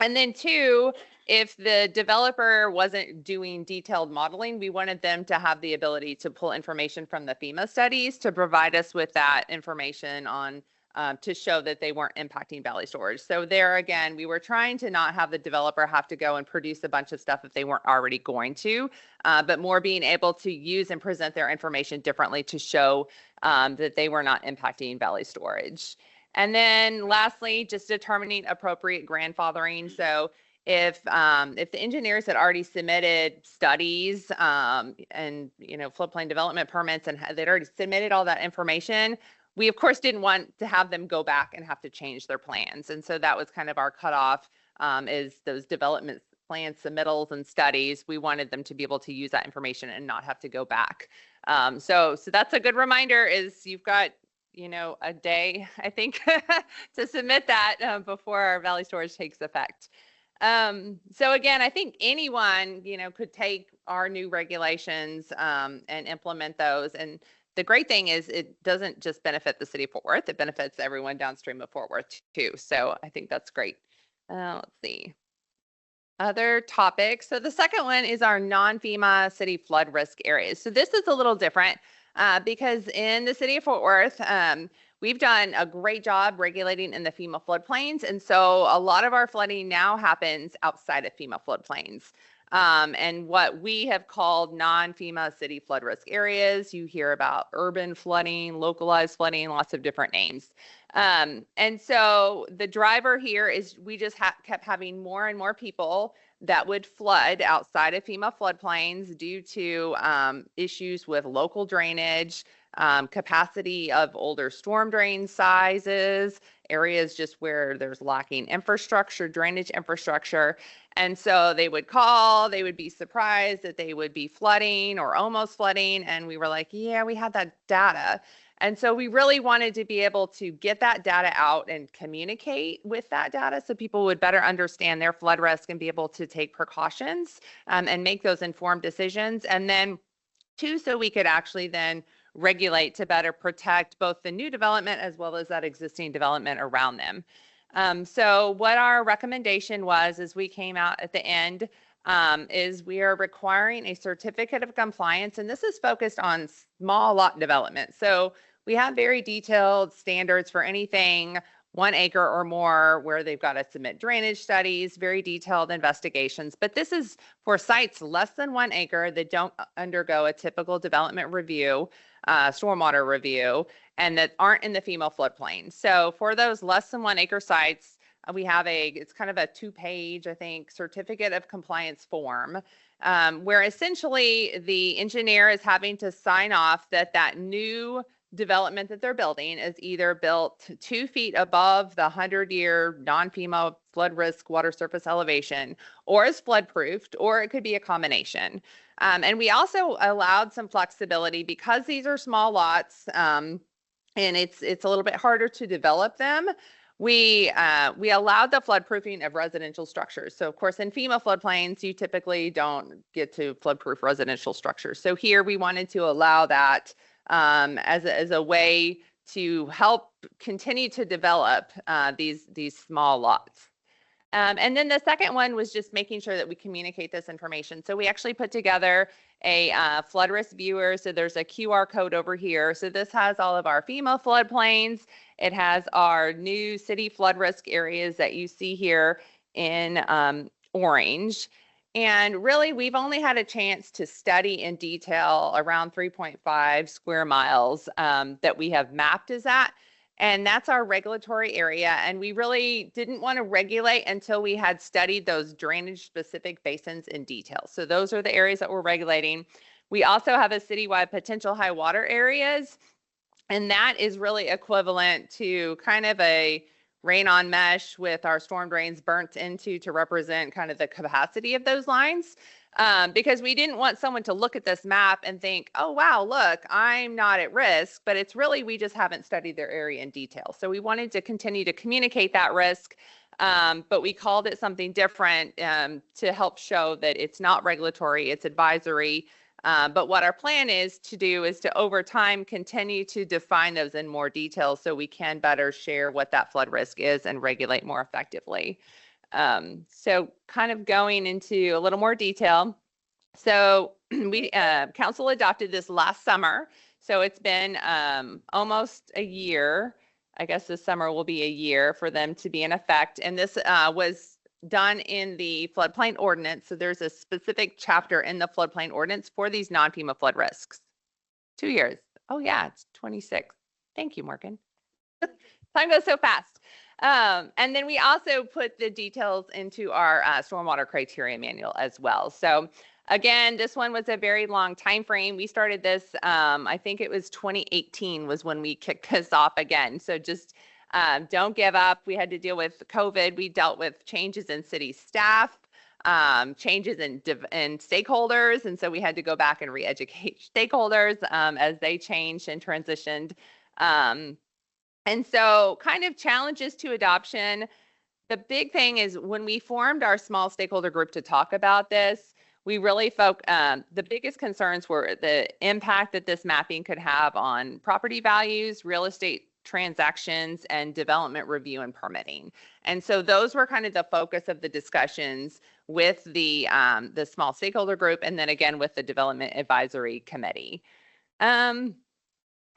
And then two, if the developer wasn't doing detailed modeling, we wanted them to have the ability to pull information from the FEMA studies to provide us with that information on to show that they weren't impacting valley storage. So there again, we were trying to not have the developer have to go and produce a bunch of stuff if they weren't already going to, but more being able to use and present their information differently to show that they were not impacting valley storage. And then lastly, just determining appropriate grandfathering. So if the engineers had already submitted studies and, you know, floodplain development permits, and they'd already submitted all that information, we of course didn't want to have them go back and have to change their plans. And so that was kind of our cutoff, is those development plan submittals and studies. We wanted them to be able to use that information and not have to go back. So that's a good reminder, is you've got, you know, a day, I think, to submit that before our valley storage takes effect. So again, I think anyone, you know, could take our new regulations and implement those. And the great thing is it doesn't just benefit the city of Fort Worth, it benefits everyone downstream of Fort Worth too. So I think that's great. Let's see. Other topics. So the second one is our non-FEMA city flood risk areas. So this is a little different. Because in the city of Fort Worth, we've done a great job regulating in the FEMA floodplains. And so a lot of our flooding now happens outside of FEMA floodplains. And what we have called non-FEMA city flood risk areas. You hear about urban flooding, localized flooding, lots of different names. And so the driver here is we just kept having more and more people that would flood outside of FEMA floodplains due to issues with local drainage, capacity of older storm drain sizes, areas just where there's lacking infrastructure, drainage infrastructure. And so they would call, they would be surprised that they would be flooding or almost flooding. And we were like, yeah, we had that data. And so we really wanted to be able to get that data out and communicate with that data so people would better understand their flood risk and be able to take precautions and make those informed decisions. And then two, so we could actually then regulate to better protect both the new development as well as that existing development around them. So what our recommendation was, as we came out at the end, is we are requiring a certificate of compliance, and this is focused on small lot development. So we have very detailed standards for anything 1 acre or more, where they've got to submit drainage studies, very detailed investigations. But this is for sites less than 1 acre that don't undergo a typical development review, stormwater review, and that aren't in the FEMA floodplain. So for those less than 1 acre sites, we have it's kind of a 2-page, I think, certificate of compliance form, where essentially the engineer is having to sign off that that new development that they're building is either built 2 feet above the 100-year non-FEMA flood risk water surface elevation, or is flood proofed, or it could be a combination. And we also allowed some flexibility because these are small lots, and it's a little bit harder to develop them. We allowed the floodproofing of residential structures. So of course, in FEMA floodplains, you typically don't get to floodproof residential structures. So here we wanted to allow that as a way to help continue to develop these small lots. And then the second one was just making sure that we communicate this information. So we actually put together a flood risk viewer. So there's a QR code over here. So this has all of our FEMA floodplains. It has our new city flood risk areas that you see here in orange. And really, we've only had a chance to study in detail around 3.5 square miles that we have mapped as that. And that's our regulatory area. And we really didn't want to regulate until we had studied those drainage specific basins in detail. So those are the areas that we're regulating. We also have a citywide potential high water areas. And that is really equivalent to kind of a rain on mesh with our storm drains burnt into to represent kind of the capacity of those lines. Because we didn't want someone to look at this map and think, oh, wow, look, I'm not at risk, but it's really, we just haven't studied their area in detail. So we wanted to continue to communicate that risk, but we called it something different to help show that it's not regulatory, it's advisory. But what our plan is to do is to, over time, continue to define those in more detail so we can better share what that flood risk is and regulate more effectively. So kind of going into a little more detail. So we council adopted this last summer. So it's been almost a year. I guess this summer will be a year for them to be in effect. And this was done in the floodplain ordinance. So there's a specific chapter in the floodplain ordinance for these non-FEMA flood risks. 2 years. Oh yeah, it's 26. Thank you, Morgan. Time goes so fast. And then we also put the details into our stormwater criteria manual as well. So again, this one was a very long time frame. We started this, I think it was 2018 was when we kicked this off again. So just don't give up. We had to deal with COVID. We dealt with changes in city staff, changes in stakeholders. And so we had to go back and re-educate stakeholders as they changed and transitioned. And so kind of challenges to adoption. The big thing is when we formed our small stakeholder group to talk about this, we really the biggest concerns were the impact that this mapping could have on property values, real estate transactions, and development review and permitting. And so those were kind of the focus of the discussions with the small stakeholder group, and then again with the development advisory committee.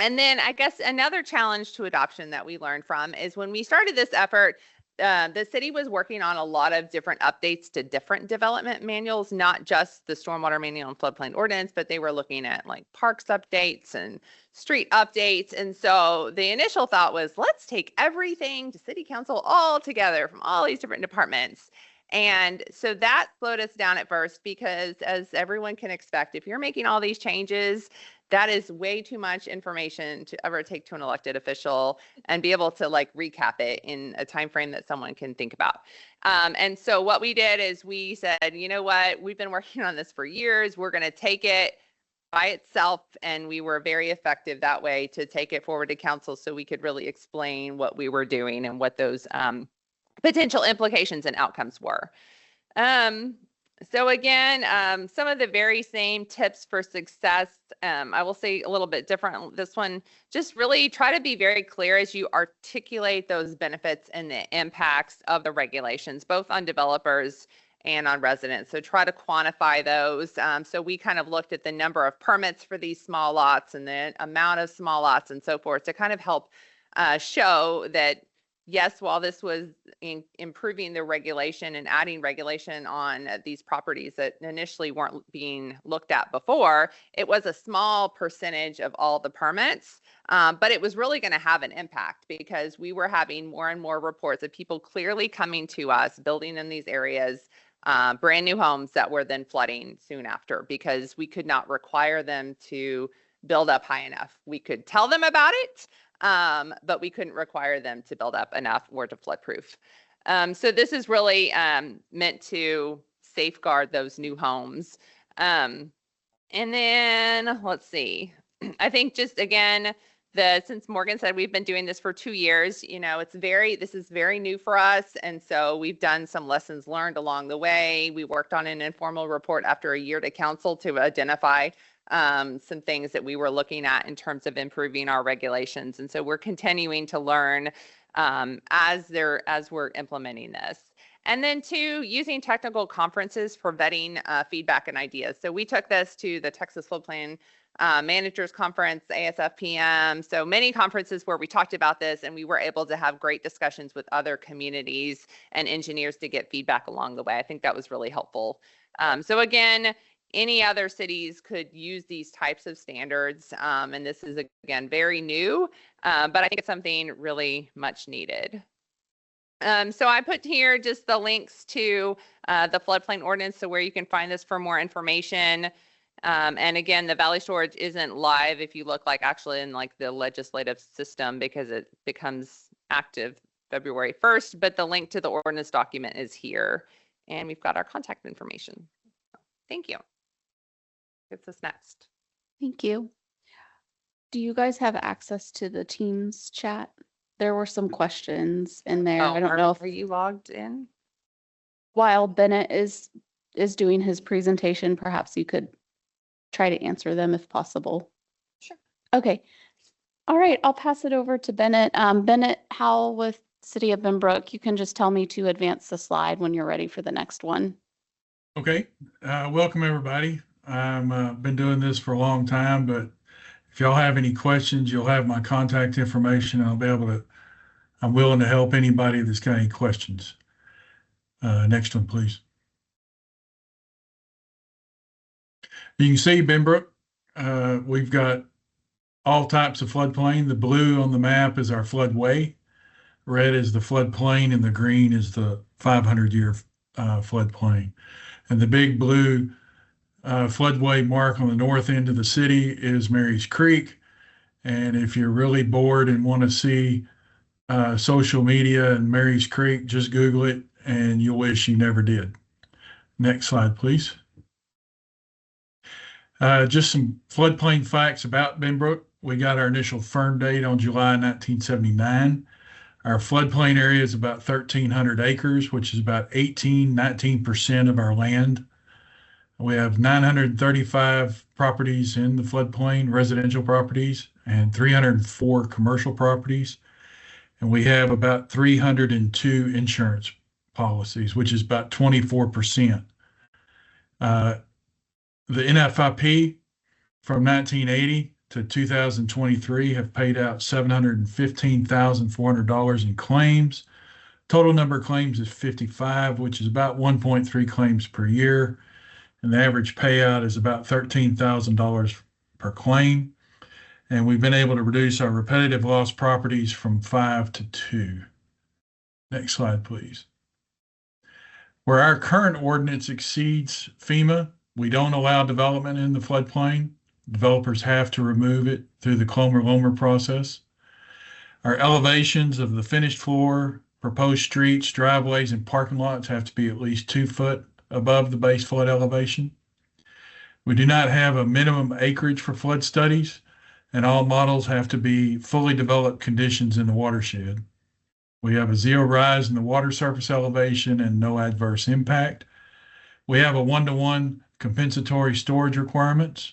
And then I guess another challenge to adoption that we learned from is when we started this effort, the city was working on a lot of different updates to different development manuals, not just the stormwater manual and floodplain ordinance, but they were looking at like parks updates and street updates. And so the initial thought was, let's take everything to city council all together from all these different departments. And so that slowed us down at first because, as everyone can expect, if you're making all these changes, that is way too much information to ever take to an elected official and be able to like recap it in a time frame that someone can think about. And so what we did is we said, you know what, we've been working on this for years. We're going to take it by itself, and we were very effective that way to take it forward to council so we could really explain what we were doing and what those potential implications and outcomes were. So again, some of the very same tips for success, I will say a little bit different. This one, just really try to be very clear as you articulate those benefits and the impacts of the regulations, both on developers and on residents. So try to quantify those. So we kind of looked at the number of permits for these small lots and the amount of small lots and so forth to kind of help show that yes, while this was improving the regulation and adding regulation on these properties that initially weren't being looked at before, it was a small percentage of all the permits. But it was really going to have an impact because we were having more and more reports of people clearly coming to us, building in these areas, brand new homes that were then flooding soon after because we could not require them to build up high enough. We could tell them about it, but we couldn't require them to build up enough or to flood proof. So this is really meant to safeguard those new homes. And then let's see, I think just again, since Morgan said we've been doing this for 2 years, this is very new for us. And so we've done some lessons learned along the way. We worked on an informal report after a year to council to identify some things that we were looking at in terms of improving our regulations. And so we're continuing to learn as we're implementing this. And then 2, using technical conferences for vetting feedback and ideas. So we took this to the Texas Floodplain Managers Conference, ASFPM, so many conferences where we talked about this, and we were able to have great discussions with other communities and engineers to get feedback along the way. I think that was really helpful. So again, any other cities could use these types of standards, and this is again very new, but I think it's something really much needed. So I put here just the links to the floodplain ordinance, so where you can find this for more information. And again, the Valley Storage isn't live if you look actually in the legislative system because it becomes active February 1st, but the link to the ordinance document is here and we've got our contact information. Thank you. Gets us next. Thank you. Do you guys have access to the Teams chat? There were some questions in there. I don't know if Are you logged in? while Bennett is doing his presentation, perhaps you could try to answer them if possible. Sure. Okay. All right. I'll pass it over to Bennett. Bennett Howell with City of Benbrook. You can just tell me to advance the slide when you're ready for the next one. Okay. Welcome, everybody. I've been doing this for a long time, but if y'all have any questions, you'll have my contact information. I'm willing to help anybody that's got any questions. Next one, please. You can see Benbrook. We've got all types of floodplain. The blue on the map is our floodway. Red is the floodplain, and the green is the 500-year floodplain. And the big blue floodway mark on the north end of the city is Mary's Creek. And if you're really bored and want to see social media and Mary's Creek, just Google it and you'll wish you never did. Next slide, please. Just some floodplain facts about Benbrook. We got our initial firm date on July 1979. Our floodplain area is about 1,300 acres, which is about 19% of our land. We have 935 properties in the floodplain, residential properties, and 304 commercial properties. And we have about 302 insurance policies, which is about 24%. The NFIP from 1980 to 2023 have paid out $715,400 in claims. Total number of claims is 55, which is about 1.3 claims per year. And the average payout is about $13,000 per claim. And we've been able to reduce our repetitive loss properties from 5 to 2. Next slide, please. Where our current ordinance exceeds FEMA, we don't allow development in the floodplain. Developers have to remove it through the Clomer-Lomer process. Our elevations of the finished floor, proposed streets, driveways, and parking lots have to be at least 2 foot above the base flood elevation. We do not have a minimum acreage for flood studies, and all models have to be fully developed conditions in the watershed. We have a 0 rise in the water surface elevation and no adverse impact. We have a 1-to-1 compensatory storage requirements,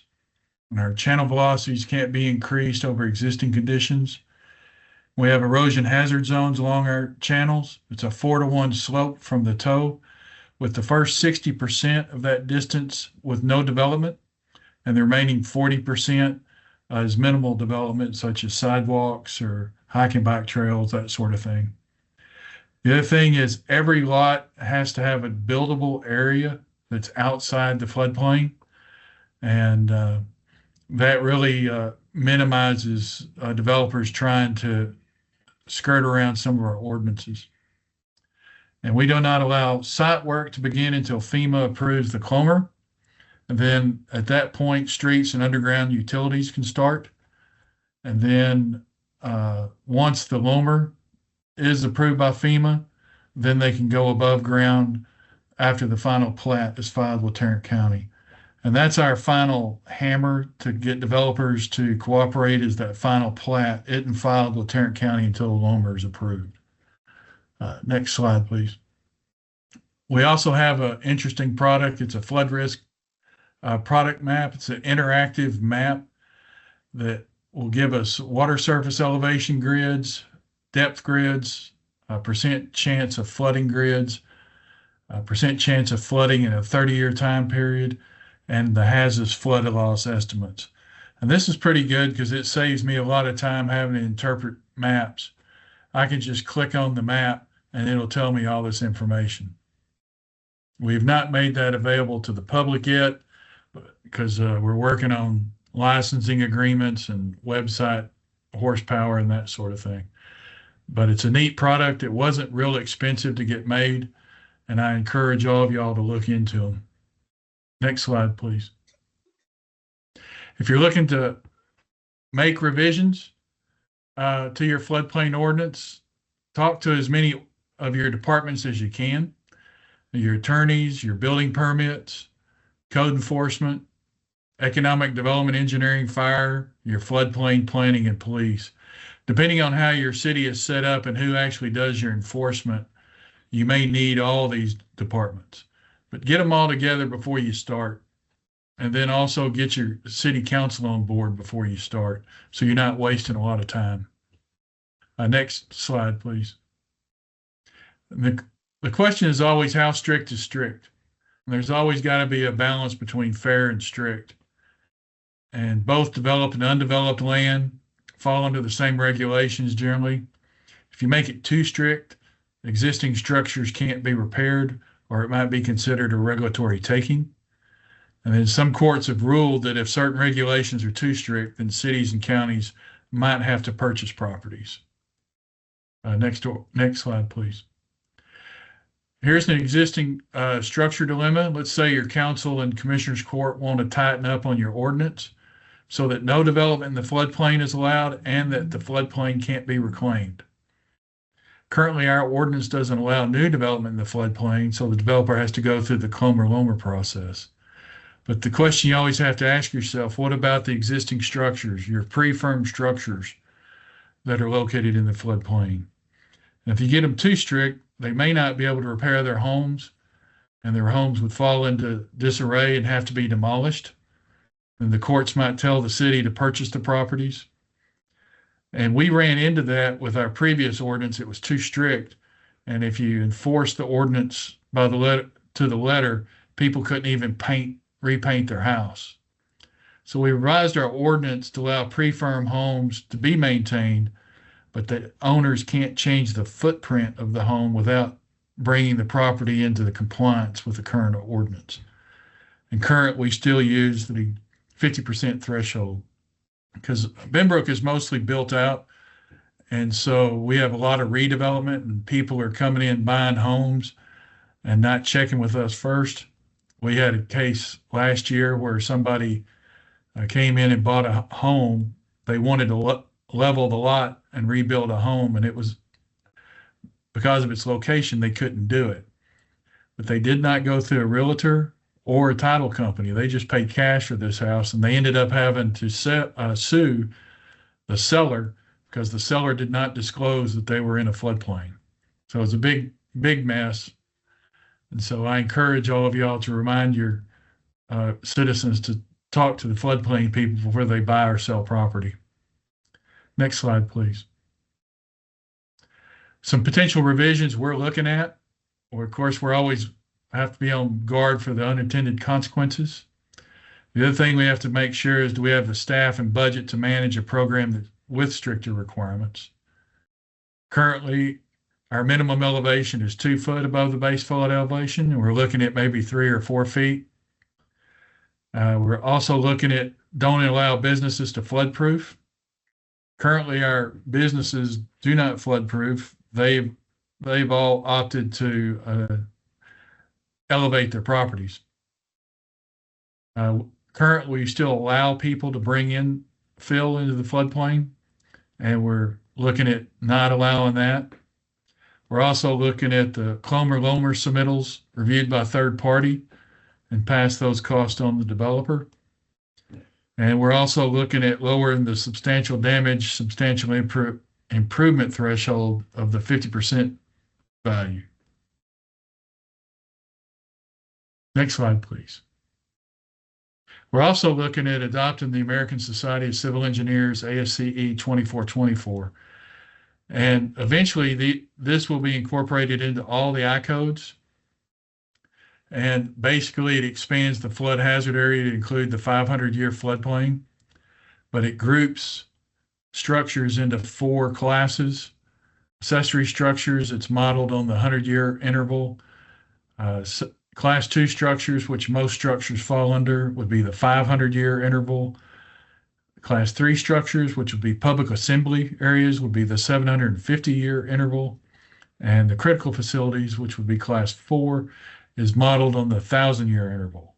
and our channel velocities can't be increased over existing conditions. We have erosion hazard zones along our channels. It's a 4-to-1 slope from the toe, with the first 60% of that distance with no development, and the remaining 40% is minimal development, such as sidewalks or hiking bike trails, that sort of thing. The other thing is every lot has to have a buildable area that's outside the floodplain. And that really minimizes developers trying to skirt around some of our ordinances. And we do not allow site work to begin until FEMA approves the CLOMR. And then at that point, streets and underground utilities can start. And then once the LOMR is approved by FEMA, then they can go above ground after the final plat is filed with Tarrant County. And that's our final hammer to get developers to cooperate, is that final plat. It isn't filed with Tarrant County until the LOMR is approved. Next slide, please. We also have an interesting product. It's a flood risk product map. It's an interactive map that will give us water surface elevation grids, depth grids, percent chance of flooding grids, percent chance of flooding in a 30-year time period, and the hazardous flood loss estimates. And this is pretty good because it saves me a lot of time having to interpret maps. I can just click on the map and it'll tell me all this information. We've not made that available to the public yet because we're working on licensing agreements and website horsepower and that sort of thing. But it's a neat product. It wasn't real expensive to get made, and I encourage all of y'all to look into them. Next slide, please. If you're looking to make revisions to your floodplain ordinance, talk to as many of your departments as you can, your attorneys, your building permits, code enforcement, economic development, engineering, fire, your floodplain planning, and police. Depending on how your city is set up and who actually does your enforcement, you may need all these departments. But get them all together before you start. And then also get your city council on board before you start, so you're not wasting a lot of time. Next slide, please. The question is always, how strict is strict? And there's always got to be a balance between fair and strict. And both developed and undeveloped land fall under the same regulations generally. If you make it too strict, existing structures can't be repaired, or it might be considered a regulatory taking. And then some courts have ruled that if certain regulations are too strict, then cities and counties might have to purchase properties. Next slide, please. Here's an existing structure dilemma. Let's say your council and commissioners court want to tighten up on your ordinance so that no development in the floodplain is allowed and that the floodplain can't be reclaimed. Currently, our ordinance doesn't allow new development in the floodplain, so the developer has to go through the CLOMR-LOMR process. But the question you always have to ask yourself, what about the existing structures, your pre-firm structures that are located in the floodplain? And if you get them too strict, they may not be able to repair their homes, and their homes would fall into disarray and have to be demolished. And the courts might tell the city to purchase the properties. And we ran into that with our previous ordinance. It was too strict. And if you enforce the ordinance by the letter to the letter, people couldn't even repaint their house. So we revised our ordinance to allow pre-firm homes to be maintained, but the owners can't change the footprint of the home without bringing the property into the compliance with the current ordinance. And current, we still use the 50% threshold because Benbrook is mostly built out. And so we have a lot of redevelopment and people are coming in buying homes and not checking with us first. We had a case last year where somebody came in and bought a home. They wanted to level the lot and rebuild a home, and it was because of its location, they couldn't do it. But they did not go through a realtor or a title company. They just paid cash for this house, and they ended up having to sue the seller because the seller did not disclose that they were in a floodplain. So it's a big, big mess. And so I encourage all of y'all to remind your citizens to talk to the floodplain people before they buy or sell property. Next slide, please. Some potential revisions we're looking at, or of course, we're always have to be on guard for the unintended consequences. The other thing we have to make sure is, do we have the staff and budget to manage a program with stricter requirements? Currently, our minimum elevation is 2 foot above the base flood elevation, and we're looking at maybe 3 or 4 feet. We're also looking at don't allow businesses to flood proof. Currently, our businesses do not flood proof. They've all opted to elevate their properties. Currently, we still allow people to bring in fill into the floodplain, and we're looking at not allowing that. We're also looking at the Clomer-Lomer submittals reviewed by third party and pass those costs on the developer. And we're also looking at lowering the substantial damage, substantial improvement threshold of the 50% value. Next slide, please. We're also looking at adopting the American Society of Civil Engineers ASCE 2424. And eventually this will be incorporated into all the I codes. And basically it expands the flood hazard area to include the 500-year floodplain, but it groups structures into 4 classes. Accessory structures, it's modeled on the 100-year interval. Class 2 structures, which most structures fall under, would be the 500-year interval. Class 3 structures, which would be public assembly areas, would be the 750-year interval. And the critical facilities, which would be Class 4, is modeled on the 1,000-year interval.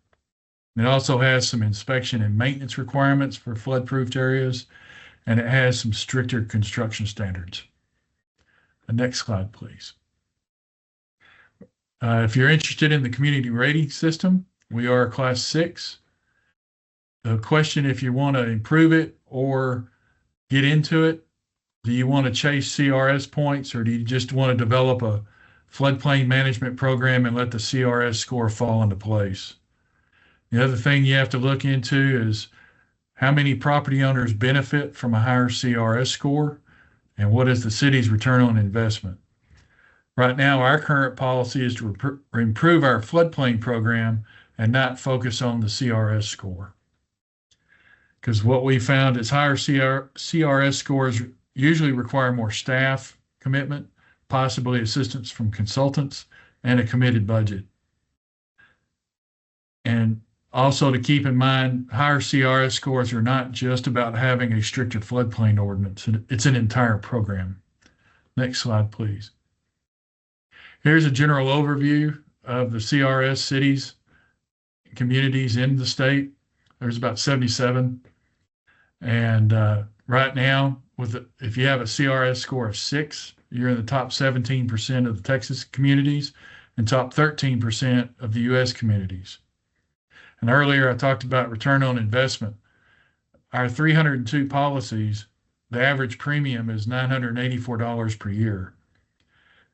It also has some inspection and maintenance requirements for flood-proofed areas, and it has some stricter construction standards. The next slide, please. If you're interested in the community rating system, we are Class 6. The question, if you want to improve it or get into it, do you want to chase CRS points, or do you just want to develop a floodplain management program and let the CRS score fall into place? The other thing you have to look into is how many property owners benefit from a higher CRS score, and what is the city's return on investment? Right now, our current policy is to improve our floodplain program and not focus on the CRS score. Because what we found is higher CRS scores usually require more staff commitment, possibly assistance from consultants, and a committed budget. And also to keep in mind, higher CRS scores are not just about having a stricter floodplain ordinance. It's an entire program. Next slide, please. Here's a general overview of the CRS cities, communities in the state. There's about 77. And right now, if you have a CRS score of 6, you're in the top 17% of the Texas communities and top 13% of the U.S. communities. And earlier I talked about return on investment. Our 302 policies, the average premium is $984 per year.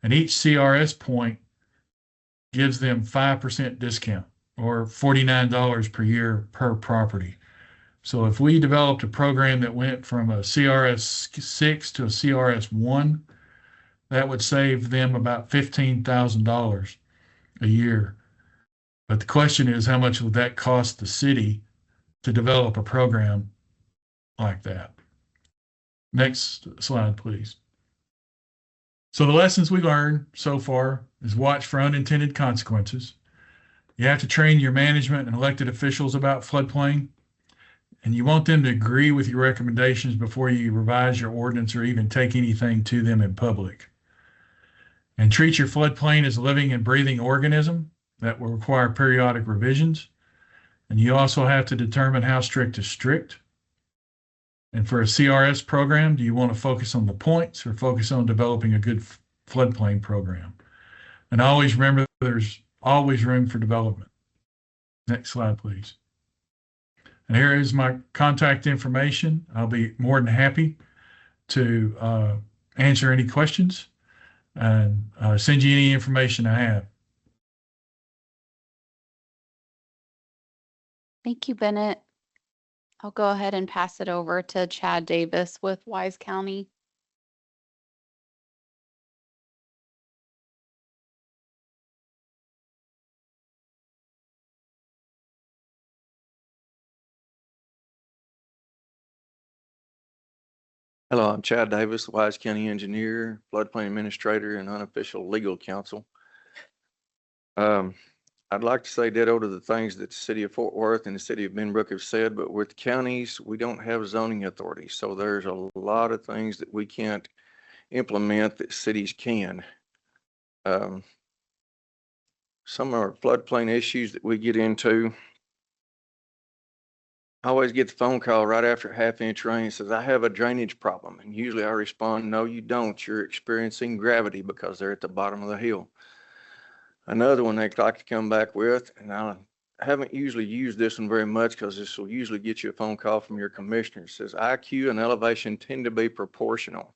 And each CRS point gives them 5% discount, or $49 per year per property. So if we developed a program that went from a CRS 6 to a CRS 1, that would save them about $15,000 a year. But the question is, how much would that cost the city to develop a program like that? Next slide, please. So the lessons we learned so far is watch for unintended consequences. You have to train your management and elected officials about floodplain, and you want them to agree with your recommendations before you revise your ordinance or even take anything to them in public. And treat your floodplain as a living and breathing organism that will require periodic revisions. And you also have to determine how strict is strict. And for a CRS program, do you want to focus on the points or focus on developing a good floodplain program? And always remember, there's always room for development. Next slide, please. And here is my contact information. I'll be more than happy to answer any questions and send you any information I have. Thank you, Bennett. I'll go ahead and pass it over to Chad Davis with Wise County. Hello, I'm Chad Davis, Wise County Engineer, Floodplain Administrator, and unofficial legal counsel. I'd like to say ditto to the things that the city of Fort Worth and the city of Benbrook have said, but with counties, we don't have zoning authority. So there's a lot of things that we can't implement that cities can. Some of our floodplain issues that we get into, I always get the phone call right after a half-inch rain. It says, I have a drainage problem. And usually I respond, no, you don't. You're experiencing gravity because they're at the bottom of the hill. Another one they'd like to come back with, and I haven't usually used this one very much because this will usually get you a phone call from your commissioner. It says IQ and elevation tend to be proportional.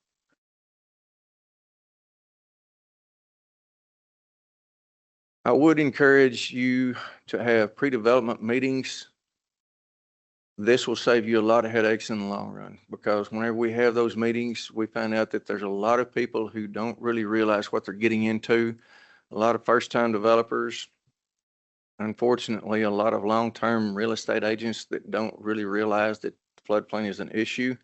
I would encourage you to have pre-development meetings. This will save you a lot of headaches in the long run, because whenever we have those meetings, we find out that there's a lot of people who don't really realize what they're getting into. A lot of first-time developers, unfortunately, a lot of long-term real estate agents that don't really realize that floodplain is an issue.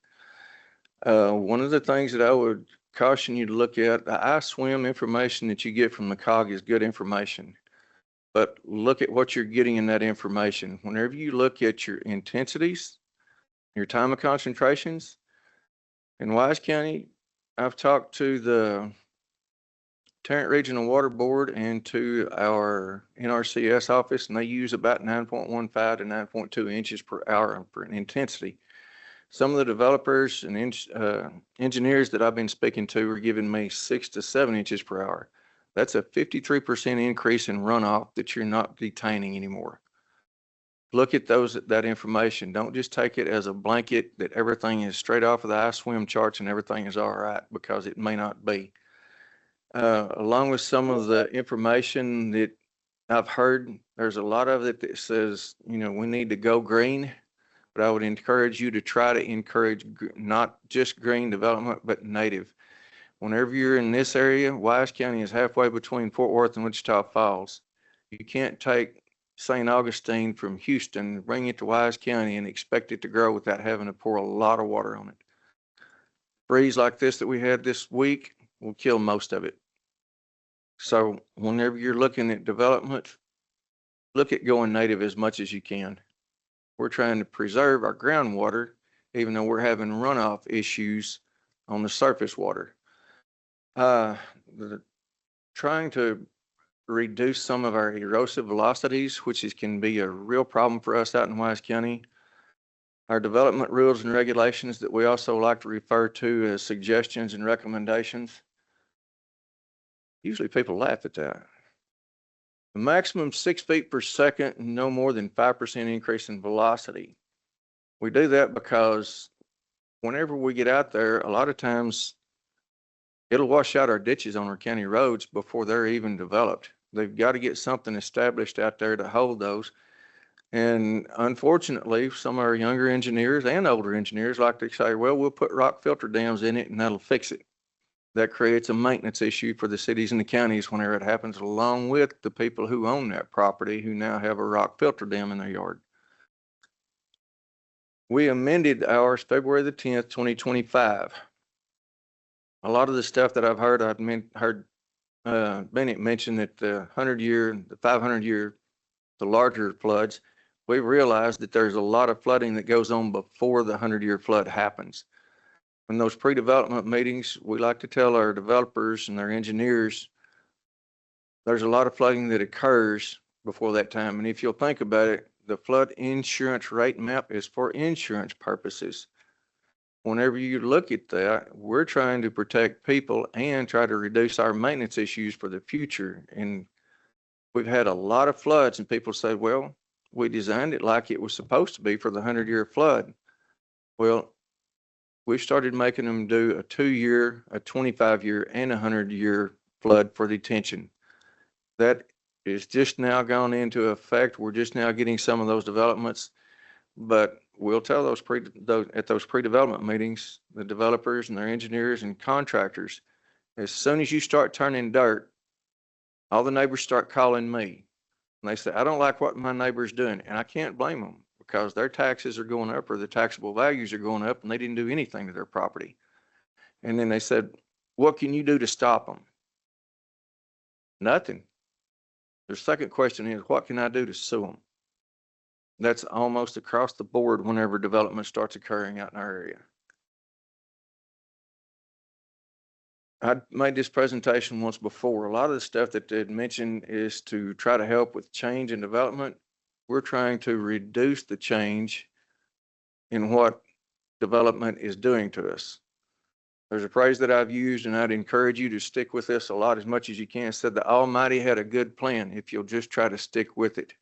One of the things that I would caution you to look at, the iSwim information that you get from the COG is good information, but look at what you're getting in that information. Whenever you look at your intensities, your time of concentrations, in Wise County, I've talked to the Tarrant Regional Water Board and to our NRCS office, and they use about 9.15 to 9.2 inches per hour for an intensity. Some of the developers and engineers that I've been speaking to are giving me 6 to 7 inches per hour. That's a 53% increase in runoff that you're not detaining anymore. Look at that information. Don't just take it as a blanket that everything is straight off of the iSwim charts and everything is all right, because it may not be. Along with some of the information that I've heard, there's a lot of it that says, you know, we need to go green, but I would encourage you to try to encourage not just green development, but native. Whenever you're in this area, Wise County is halfway between Fort Worth and Wichita Falls. You can't take St. Augustine from Houston, bring it to Wise County and expect it to grow without having to pour a lot of water on it. Freeze like this that we had this week will kill most of it. So whenever you're looking at development, look at going native as much as you can. We're trying to preserve our groundwater, even though we're having runoff issues on the surface water. Trying to reduce some of our erosive velocities, which can be a real problem for us out in Wise County. Our development rules and regulations that we also like to refer to as suggestions and recommendations. Usually people laugh at that. The maximum 6 feet per second, no more than 5% increase in velocity. We do that because whenever we get out there, a lot of times it'll wash out our ditches on our county roads before they're even developed. They've got to get something established out there to hold those. And unfortunately, some of our younger engineers and older engineers like to say, well, we'll put rock filter dams in it and that'll fix it. That creates a maintenance issue for the cities and the counties whenever it happens, along with the people who own that property who now have a rock filter dam in their yard. We amended ours February the 10th, 2025. A lot of the stuff that I've heard, Bennett mentioned that the 100-year, the 500-year, the larger floods, we realized that there's a lot of flooding that goes on before the 100-year flood happens. In those pre-development meetings, we like to tell our developers and their engineers, there's a lot of flooding that occurs before that time. And if you'll think about it, the flood insurance rate map is for insurance purposes. Whenever you look at that, we're trying to protect people and try to reduce our maintenance issues for the future. And we've had a lot of floods and people say, well, we designed it like it was supposed to be for the 100-year flood. Well, we started making them do a 2-year, a 25-year, and a 100-year flood for detention. That is just now gone into effect. We're just now getting some of those developments, but we'll tell at those pre-development meetings, the developers and their engineers and contractors, as soon as you start turning dirt, all the neighbors start calling me. And they say, I don't like what my neighbor's doing. And I can't blame them, because their taxes are going up or the taxable values are going up and they didn't do anything to their property. And then they said, what can you do to stop them? Nothing. Their second question is, what can I do to sue them? That's almost across the board whenever development starts occurring out in our area. I made this presentation once before. A lot of the stuff that they mentioned is to try to help with change and development. We're trying to reduce the change in what development is doing to us. There's a phrase that I've used, and I'd encourage you to stick with this a lot as much as you can. It said the Almighty had a good plan if you'll just try to stick with it.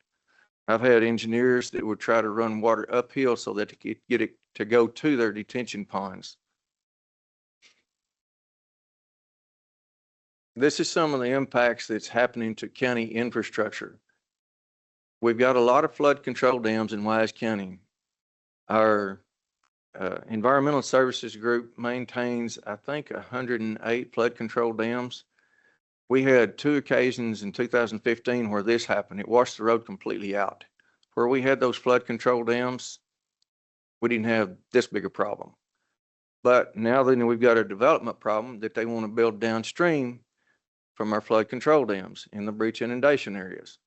I've had engineers that would try to run water uphill so that they could get it to go to their detention ponds. This is some of the impacts that's happening to county infrastructure. We've got a lot of flood control dams in Wise County. Our environmental services group maintains, I think, 108 flood control dams. We had 2 occasions in 2015 where this happened. It washed the road completely out. Where we had those flood control dams, we didn't have this big a problem. But now then we've got a development problem that they want to build downstream from our flood control dams in the breach inundation areas.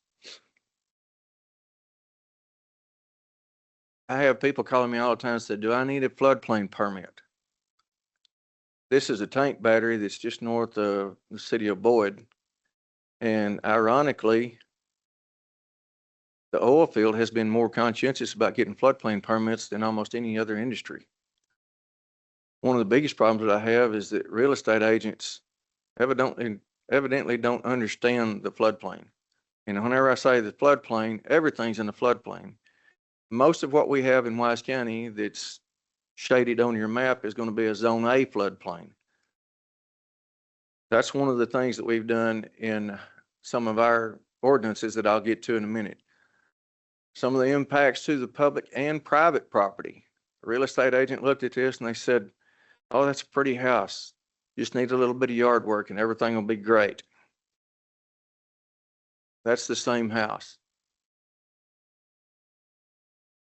I have people calling me all the time and say, do I need a floodplain permit? This is a tank battery that's just north of the city of Boyd. And ironically, the oil field has been more conscientious about getting floodplain permits than almost any other industry. One of the biggest problems that I have is that real estate agents evidently don't understand the floodplain. And whenever I say the floodplain, everything's in the floodplain. Most of what we have in Wise County that's shaded on your map is going to be a Zone A floodplain. That's one of the things that we've done in some of our ordinances that I'll get to in a minute. Some of the impacts to the public and private property. A real estate agent looked at this and they said, oh, that's a pretty house. Just needs a little bit of yard work and everything will be great. That's the same house.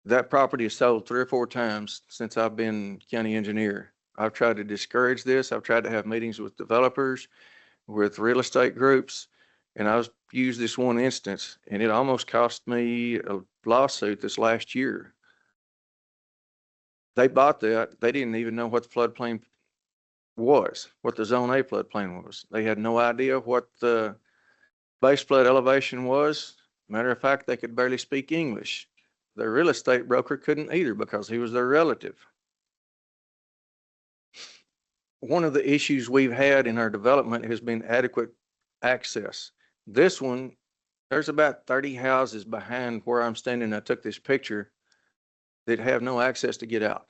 That property has sold 3 or 4 times since I've been county engineer. I've tried to discourage this. I've tried to have meetings with developers, with real estate groups, and I've used this one instance, and it almost cost me a lawsuit this last year. They bought that. They didn't even know what the floodplain was, what the Zone A floodplain was. They had no idea what the base flood elevation was. Matter of fact, they could barely speak English. Their real estate broker couldn't either because he was their relative. One of the issues we've had in our development has been adequate access. This one, there's about 30 houses behind where I'm standing. I took this picture that have no access to get out.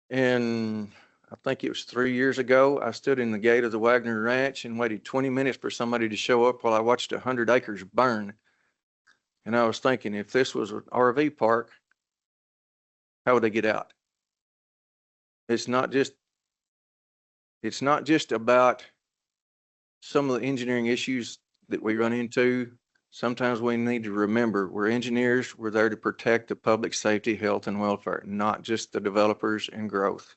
And I think it was 3 years ago, I stood in the gate of the Wagner Ranch and waited 20 minutes for somebody to show up while I watched 100 acres burn. And I was thinking, if this was an RV park, how would they get out? It's not just about some of the engineering issues that we run into. Sometimes we need to remember we're engineers. We're there to protect the public safety, health, and welfare, not just the developers and growth.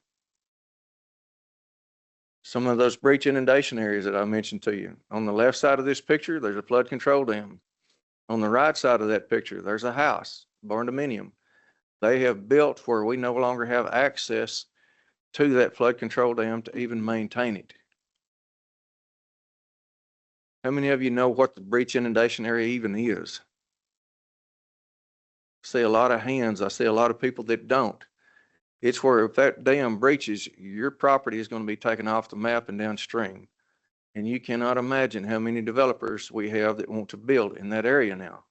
Some of those breach inundation areas that I mentioned to you. On the left side of this picture, there's a flood control dam. On the right side of that picture, there's a house, barn-dominium. They have built where we no longer have access to that flood control dam to even maintain it. How many of you know what the breach inundation area even is? I see a lot of hands. I see a lot of people that don't. It's where if that dam breaches, your property is going to be taken off the map and downstream. And you cannot imagine how many developers we have that want to build in that area now.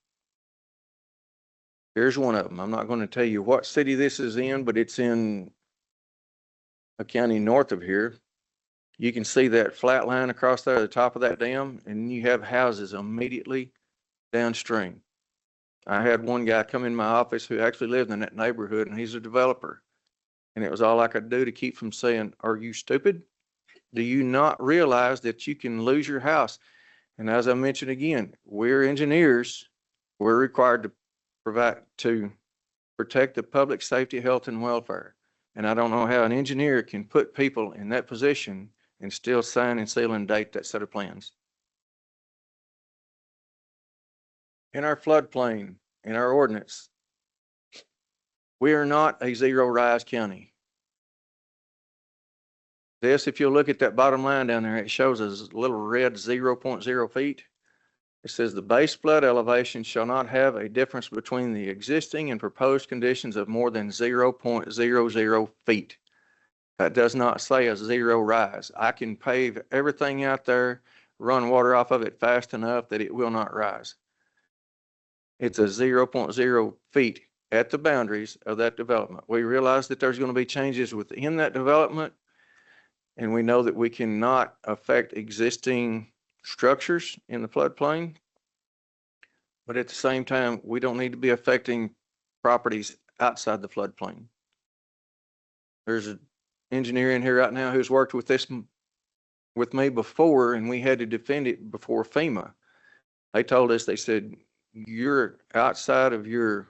Here's one of them. I'm not going to tell you what city this is in, but it's in a county north of here. You can see that flat line across there at the top of that dam, and you have houses immediately downstream. I had one guy come in my office who actually lived in that neighborhood, and he's a developer. And it was all I could do to keep from saying, are you stupid? Do you not realize that you can lose your house? And as I mentioned again, we're engineers. We're required to protect the public safety, health, and welfare. And I don't know how an engineer can put people in that position and still sign and seal and date that set of plans. In our floodplain, in our ordinance, we are not a zero rise county. This, if you look at that bottom line down there, it shows a little red 0.0 feet. It says the base flood elevation shall not have a difference between the existing and proposed conditions of more than 0.00 feet. That does not say a zero rise. I can pave everything out there, run water off of it fast enough that it will not rise. It's a 0.0 feet at the boundaries of that development. We realize that there's going to be changes within that development, and we know that we cannot affect existing structures in the floodplain. But at the same time, we don't need to be affecting properties outside the floodplain. There's an engineer in here right now who's worked with this with me before, and we had to defend it before FEMA. They told us, they said, you're outside of your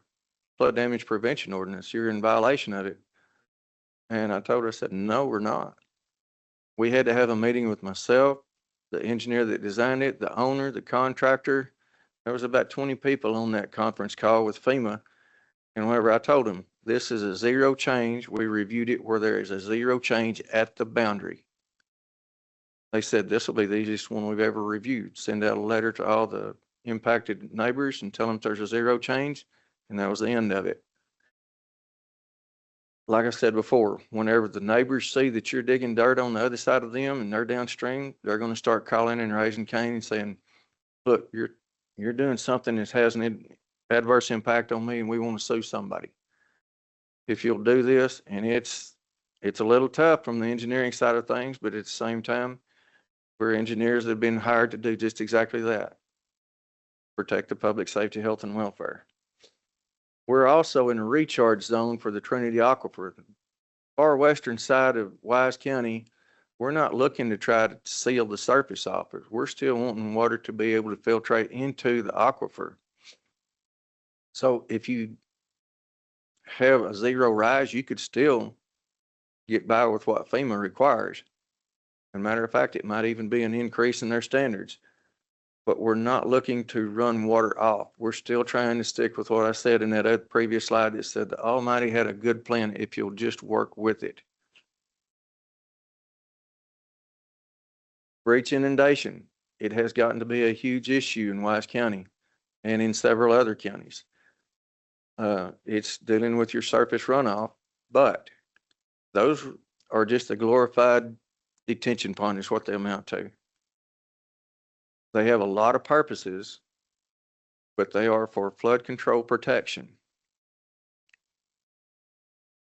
flood damage prevention ordinance. You're in violation of it. And I told her, I said, no, we're not. We had to have a meeting with myself, the engineer that designed it, the owner, the contractor. There was about 20 people on that conference call with FEMA. And whenever I told them, this is a zero change, we reviewed it where there is a zero change at the boundary. They said, this will be the easiest one we've ever reviewed. Send out a letter to all the impacted neighbors and tell them there's a zero change. And that was the end of it. Like I said before, whenever the neighbors see that you're digging dirt on the other side of them and they're downstream, they're going to start calling and raising Cain and saying, look, you're doing something that has an adverse impact on me and we want to sue somebody. If you'll do this, and it's a little tough from the engineering side of things, but at the same time, we're engineers that have been hired to do just exactly that. Protect the public safety, health, and welfare. We're also in a recharge zone for the Trinity Aquifer. Far western side of Wise County, we're not looking to try to seal the surface off. We're still wanting water to be able to filtrate into the aquifer. So if you have a zero rise, you could still get by with what FEMA requires. As a matter of fact, it might even be an increase in their standards. But we're not looking to run water off. We're still trying to stick with what I said in that other previous slide that said the Almighty had a good plan if you'll just work with it. Breach inundation. It has gotten to be a huge issue in Wise County and in several other counties. It's dealing with your surface runoff, but those are just a glorified detention pond is what they amount to. They have a lot of purposes, but they are for flood control protection.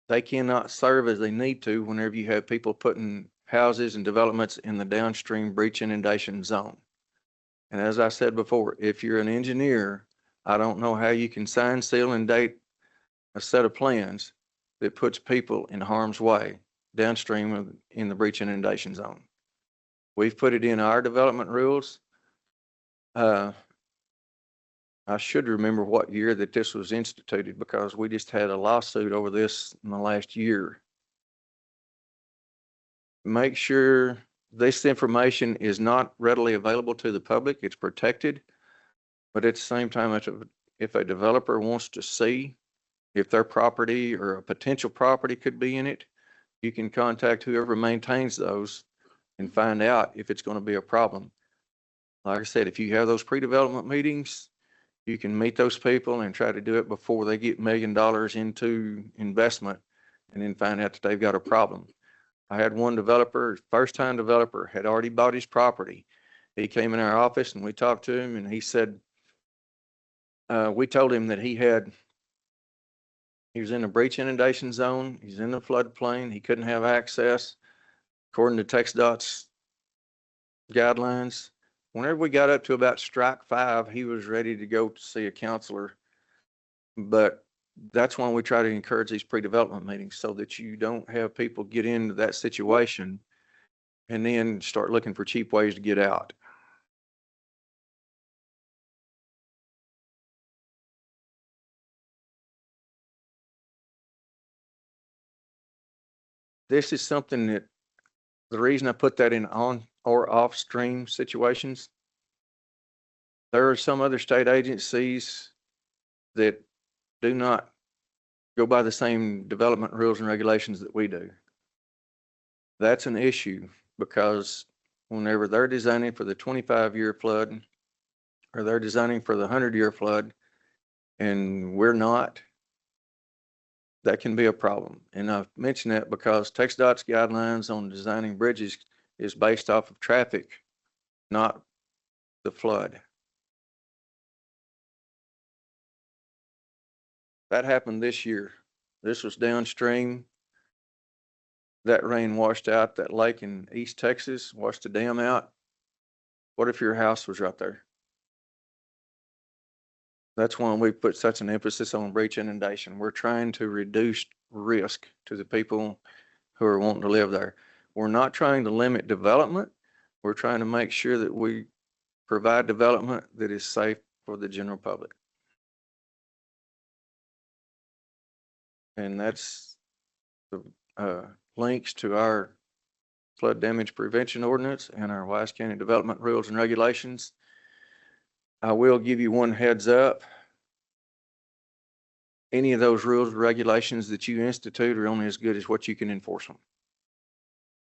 They cannot serve as they need to whenever you have people putting houses and developments in the downstream breach inundation zone. And as I said before, if you're an engineer, I don't know how you can sign, seal, and date a set of plans that puts people in harm's way downstream in the breach inundation zone. We've put it in our development rules. I should remember what year that this was instituted because we just had a lawsuit over this in the last year. Make sure this information is not readily available to the public. It's protected, but at the same time, if a developer wants to see if their property or a potential property could be in it, you can contact whoever maintains those and find out if it's going to be a problem. Like I said, if you have those pre-development meetings, you can meet those people and try to do it before they get $1 million into investment and then find out that they've got a problem. I had one developer, first-time developer, had already bought his property. He came in our office and we talked to him and he said, we told him that he was in a breach inundation zone. He's in the floodplain. He couldn't have access according to TxDOT's guidelines. Whenever we got up to about strike 5, he was ready to go to see a counselor. But that's why we try to encourage these pre-development meetings so that you don't have people get into that situation and then start looking for cheap ways to get out. this is something that, the reason I put that in on or off stream situations, there are some other state agencies that do not go by the same development rules and regulations that we do. That's an issue because whenever they're designing for the 25-year flood or they're designing for the 100-year flood and we're not, that can be a problem. And I've mentioned that because TxDOT's guidelines on designing bridges is based off of traffic, not the flood. That happened this year. This was downstream. That rain washed out that lake in East Texas, washed the dam out. What if your house was right there? That's why we put such an emphasis on breach inundation. We're trying to reduce risk to the people who are wanting to live there. We're not trying to limit development. We're trying to make sure that we provide development that is safe for the general public. And that's the links to our flood damage prevention ordinance and our Wise County development rules and regulations. I will give you one heads up. Any of those rules or regulations that you institute are only as good as what you can enforce them.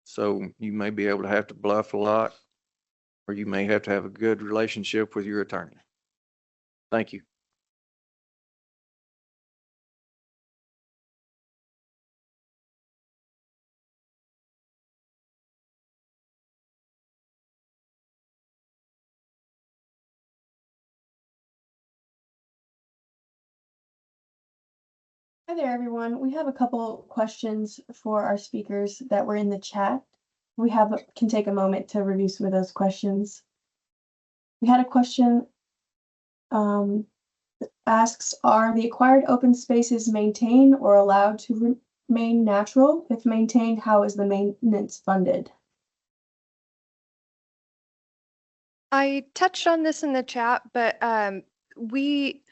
So you may be able to have to bluff a lot, or you may have to have a good relationship with your attorney. Thank you. Hi there, everyone. We have a couple questions for our speakers that were in the chat. We can take a moment to review some of those questions. We had a question that asks, are the acquired open spaces maintained or allowed to remain natural? If maintained, how is the maintenance funded? I touched on this in the chat, but we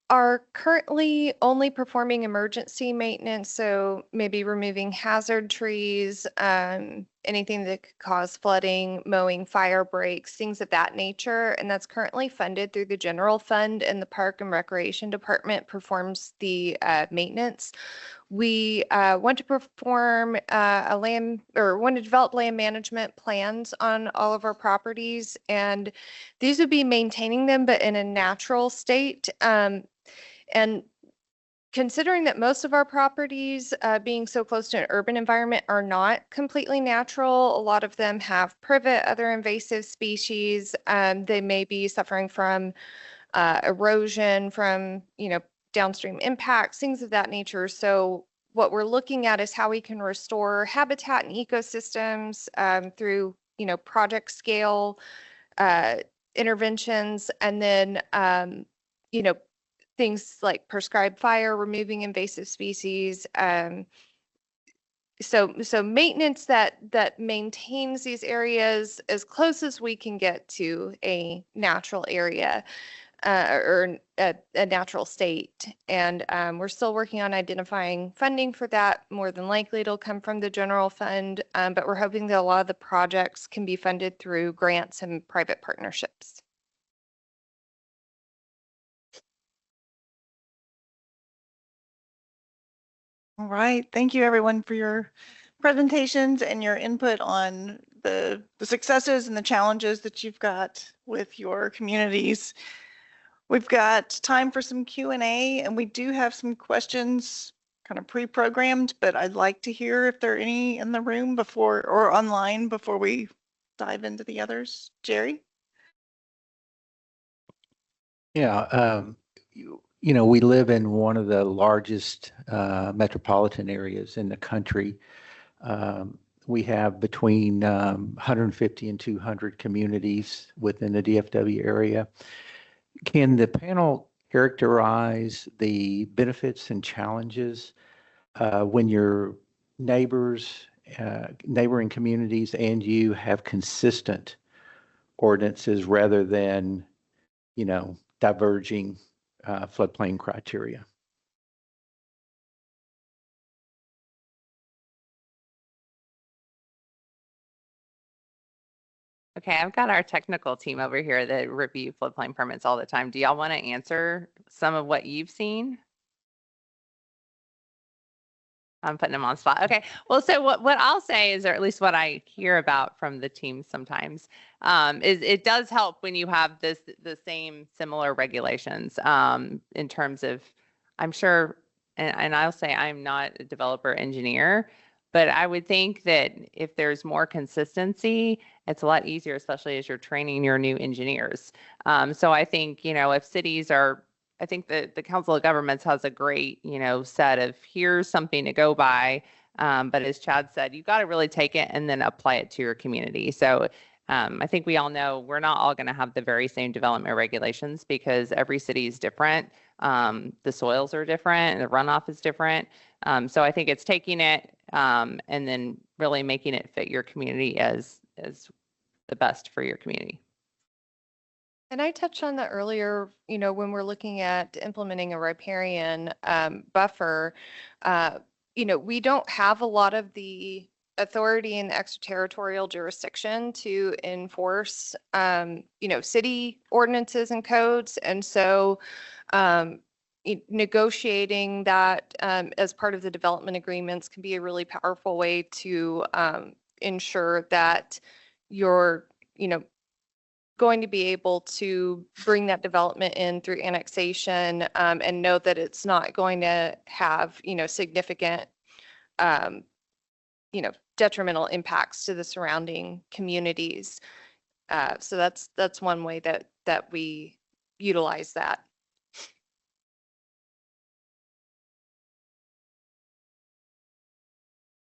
are currently only performing emergency maintenance, so maybe removing hazard trees, anything that could cause flooding, mowing fire breaks, things of that nature. And that's currently funded through the general fund, and the Park and Recreation Department performs the maintenance. We want to perform want to develop land management plans on all of our properties, and these would be maintaining them, but in a natural state. And considering that most of our properties, being so close to an urban environment, are not completely natural, a lot of them have privet, other invasive species. They may be suffering from erosion, from downstream impacts, things of that nature. So what we're looking at is how we can restore habitat and ecosystems through project scale interventions, and then things like prescribed fire, removing invasive species. So maintenance that maintains these areas as close as we can get to a natural area or a natural state. And we're still working on identifying funding for that. More than likely it'll come from the general fund, but we're hoping that a lot of the projects can be funded through grants and private partnerships. All right. Thank you, everyone, for your presentations and your input on the successes and the challenges that you've got with your communities. We've got time for some Q&A, and we do have some questions kind of pre-programmed, but I'd like to hear if there are any in the room before or online before we dive into the others. Jerry? Yeah, we live in one of the largest metropolitan areas in the country. We have between 150 and 200 communities within the DFW area. Can the panel characterize the benefits and challenges when your neighbors, neighboring communities, and you have consistent ordinances rather than, diverging floodplain criteria? Okay, I've got our technical team over here that review floodplain permits all the time. Do y'all want to answer some of what you've seen? I'm putting them on spot. Okay. Well, so what I'll say is, or at least what I hear about from the team sometimes, is it does help when you have the same similar regulations in terms of, I'm sure, and I'll say I'm not a developer engineer, but I would think that if there's more consistency, it's a lot easier, especially as you're training your new engineers. So I think, if cities are, I think the Council of Governments has a great, set of here's something to go by. But as Chad said, you got to really take it and then apply it to your community. So I think we all know we're not all going to have the very same development regulations because every city is different. The soils are different, the runoff is different. So I think it's taking it and then really making it fit your community as the best for your community. And I touched on that earlier, when we're looking at implementing a riparian buffer, we don't have a lot of the authority in the extraterritorial jurisdiction to enforce, city ordinances and codes. And so negotiating that as part of the development agreements can be a really powerful way to ensure that you're, going to be able to bring that development in through annexation and know that it's not going to have, significant, detrimental impacts to the surrounding communities. So that's one way that we utilize that.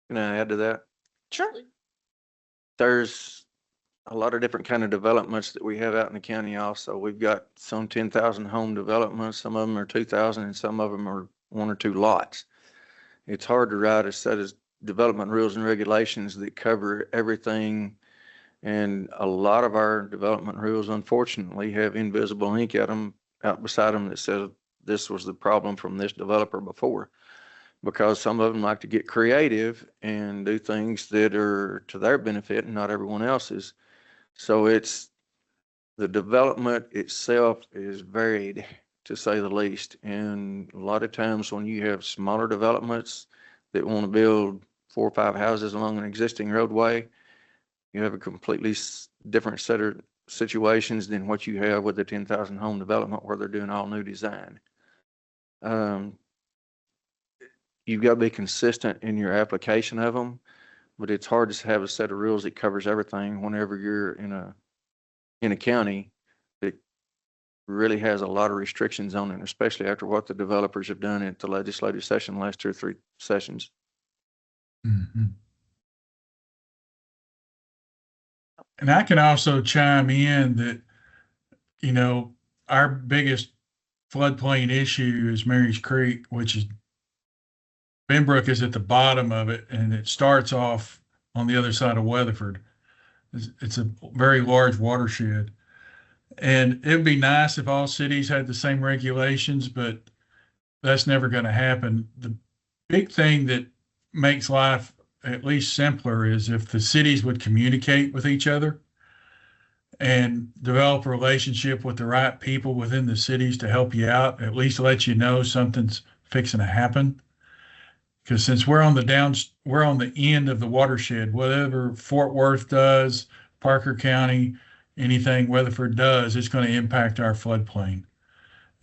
Can I add to that? Sure. There's a lot of different kind of developments that we have out in the county also. We've got some 10,000 home developments, some of them are 2,000 and some of them are 1 or 2 lots. It's hard to write a set of development rules and regulations that cover everything. And a lot of our development rules, unfortunately, have invisible ink at them, out beside them that says this was the problem from this developer before. Because some of them like to get creative and do things that are to their benefit and not everyone else's. So it's the development itself is varied, to say the least. And a lot of times when you have smaller developments that want to build 4 or 5 houses along an existing roadway, you have a completely different set of situations than what you have with the 10,000 home development where they're doing all new design. You've got to be consistent in your application of them, but it's hard to have a set of rules that covers everything whenever you're in a county that really has a lot of restrictions on it, especially after what the developers have done at the legislative session last 2 or 3 sessions. Mm-hmm. And I can also chime in that, our biggest floodplain issue is Mary's Creek, which is Benbrook is at the bottom of it, and it starts off on the other side of Weatherford. It's a very large watershed. And it'd be nice if all cities had the same regulations, but that's never going to happen. The big thing that makes life at least simpler is if the cities would communicate with each other and develop a relationship with the right people within the cities to help you out, at least let you know something's fixing to happen. Because since we're on the end of the watershed, whatever Fort Worth does, Parker County, anything Weatherford does, it's going to impact our floodplain.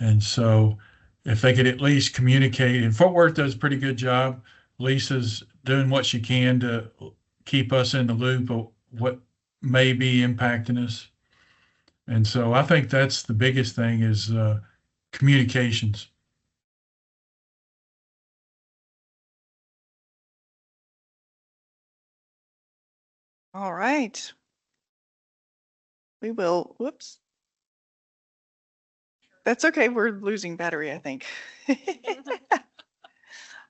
And so if they could at least communicate, and Fort Worth does a pretty good job. Lisa's doing what she can to keep us in the loop of what may be impacting us. And so I think that's the biggest thing is communications. All right. We will, whoops. That's okay. We're losing battery, I think.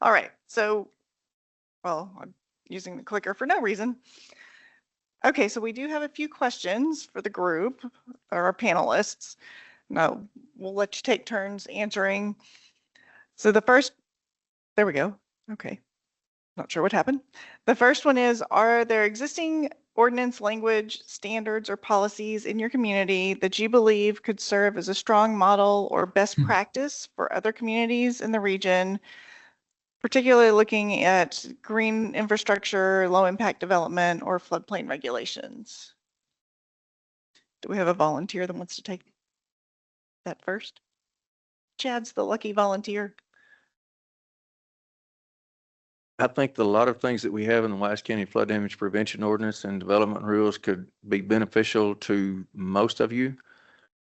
All right. So, well, I'm using the clicker for no reason. Okay, so we do have a few questions for the group or our panelists. Now, we'll let you take turns answering. So the first, there we go. Okay. Not sure what happened. The first one is, are there existing ordinance, language, standards, or policies in your community that you believe could serve as a strong model or best practice for other communities in the region, particularly looking at green infrastructure, low impact development, or floodplain regulations? Do we have a volunteer that wants to take that first? Chad's the lucky volunteer. I think that a lot of things that we have in the Wise County Flood Damage Prevention Ordinance and Development Rules could be beneficial to most of you.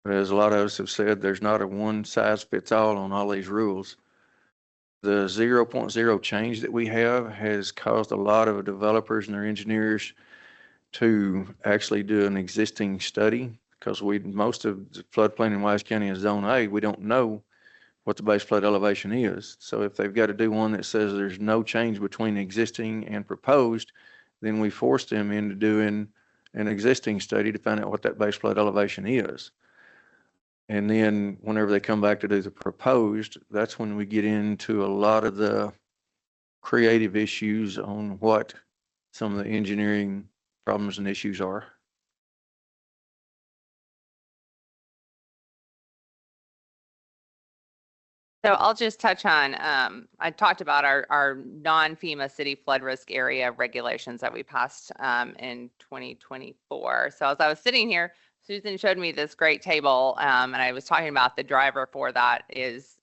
But as a lot of us have said, there's not a one size fits all on all these rules. The 0.0 change that we have has caused a lot of developers and their engineers to actually do an existing study, because most of the floodplain in Wise County is Zone A. We don't know what the base flood elevation is. So if they've got to do one that says there's no change between existing and proposed, then we force them into doing an existing study to find out what that base flood elevation is. And then whenever they come back to do the proposed, that's when we get into a lot of the creative issues on what some of the engineering problems and issues are. So I'll just touch on, I talked about our non-FEMA city flood risk area regulations that we passed in 2024. So as I was sitting here, Susan showed me this great table, and I was talking about the driver for that is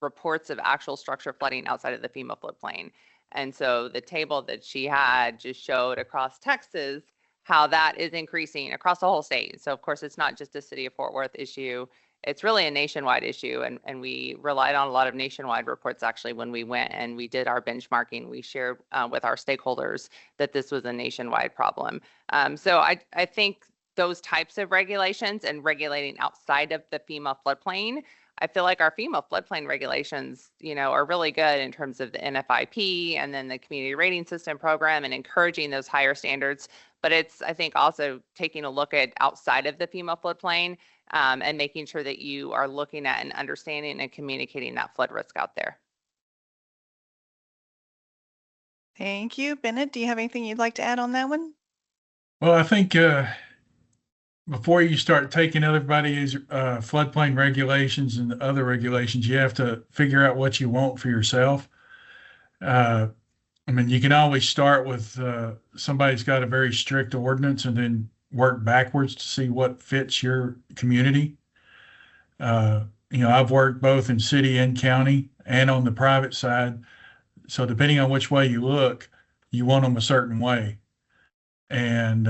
reports of actual structure flooding outside of the FEMA floodplain. And so the table that she had just showed across Texas how that is increasing across the whole state. So of course, it's not just a city of Fort Worth issue. It's really a nationwide issue. And we relied on a lot of nationwide reports actually when we went and we did our benchmarking. We shared with our stakeholders that this was a nationwide problem. So I think those types of regulations and regulating outside of the FEMA floodplain, I feel like our FEMA floodplain regulations, are really good in terms of the NFIP and then the community rating system program and encouraging those higher standards. But it's, I think, also taking a look at outside of the FEMA floodplain and making sure that you are looking at and understanding and communicating that flood risk out there. Thank you. Bennett, do you have anything you'd like to add on that one? Well, I think before you start taking everybody's floodplain regulations and other regulations, you have to figure out what you want for yourself. I mean, you can always start with somebody's got a very strict ordinance and then work backwards to see what fits your community. I've worked both in city and county and on the private side. So depending on which way you look, you want them a certain way. And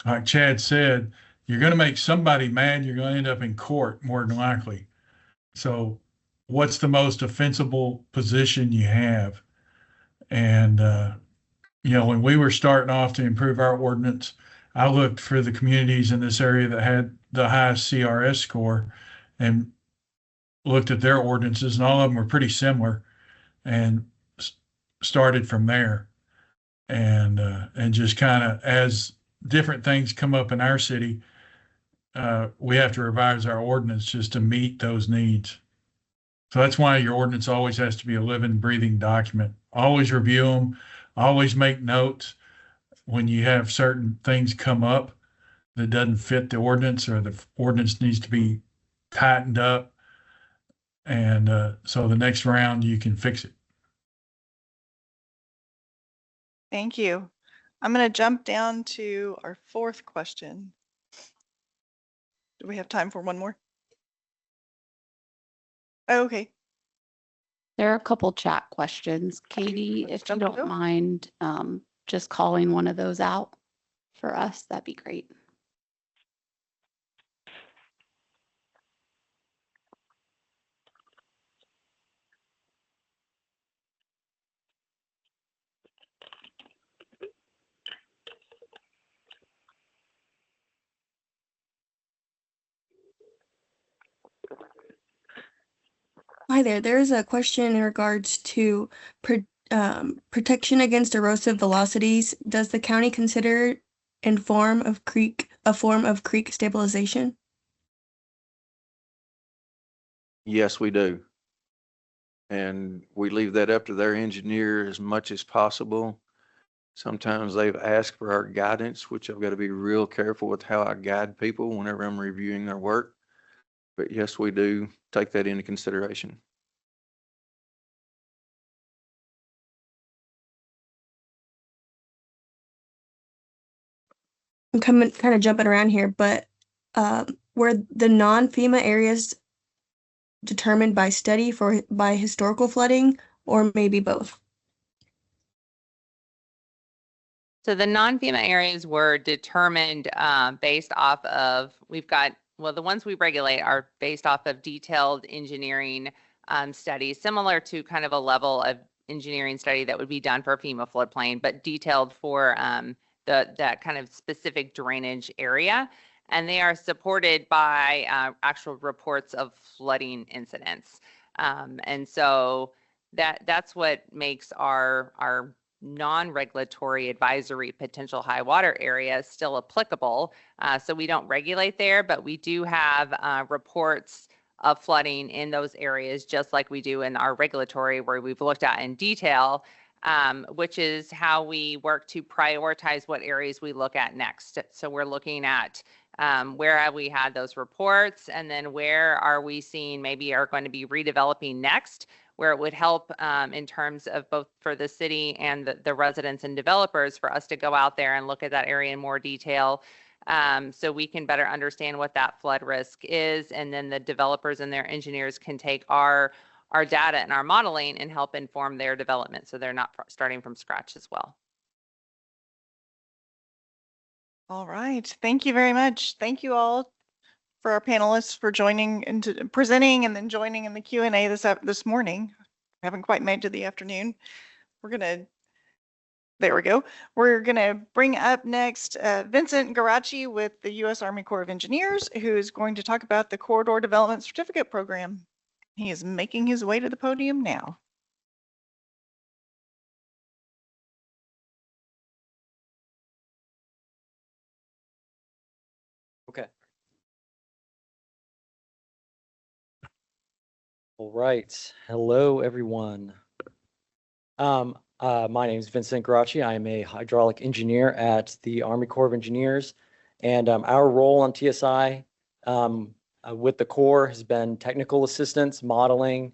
like Chad said, you're going to make somebody mad. You're going to end up in court more than likely. So what's the most offensible position you have? And, when we were starting off to improve our ordinance, I looked for the communities in this area that had the highest CRS score and looked at their ordinances, and all of them were pretty similar, and started from there. And just kind of as different things come up in our city, we have to revise our ordinance just to meet those needs. So that's why your ordinance always has to be a living, breathing document. Always review them, always make notes when you have certain things come up that doesn't fit the ordinance or the ordinance needs to be tightened up. And so the next round you can fix it. Thank you. I'm going to jump down to our fourth question. Do we have time for one more? Okay. There are a couple chat questions. Katie, if you don't mind just calling one of those out for us, that'd be great. Hi there. There's a question in regards to protection against erosive velocities. Does the county consider a form of creek stabilization? Yes, we do. And we leave that up to their engineer as much as possible. Sometimes they've asked for our guidance, which I've got to be real careful with how I guide people whenever I'm reviewing their work. But yes, we do take that into consideration. I'm coming kind of jumping around here, but were the non-FEMA areas determined by study by historical flooding, or maybe both? So the non-FEMA areas were determined based off of, the ones we regulate are based off of detailed engineering studies, similar to kind of a level of engineering study that would be done for a FEMA floodplain, but detailed for that kind of specific drainage area. And they are supported by actual reports of flooding incidents. And so that's what makes our non-regulatory advisory potential high water areas still applicable. So we don't regulate there, but we do have reports of flooding in those areas, just like we do in our regulatory, where we've looked at in detail, which is how we work to prioritize what areas we look at next. So we're looking at where have we had those reports, and then where are we seeing maybe are going to be redeveloping next, where it would help in terms of both for the city and the residents and developers for us to go out there and look at that area in more detail, so we can better understand what that flood risk is. And then the developers and their engineers can take our data and our modeling and help inform their development, so they're not starting from scratch as well. All right, thank you very much. Thank you all for our panelists for joining and presenting and then joining in the Q&A this morning. We haven't quite made to the afternoon. There we go. We're gonna bring up next Vincent Garaci with the U.S. Army Corps of Engineers, who is going to talk about the Corridor Development Certificate Program. He is making his way to the podium now. Okay. All right. Hello, everyone. My name is Vincent Garaci. I am a hydraulic engineer at the Army Corps of Engineers, and our role on TSI with the Corps has been technical assistance, modeling,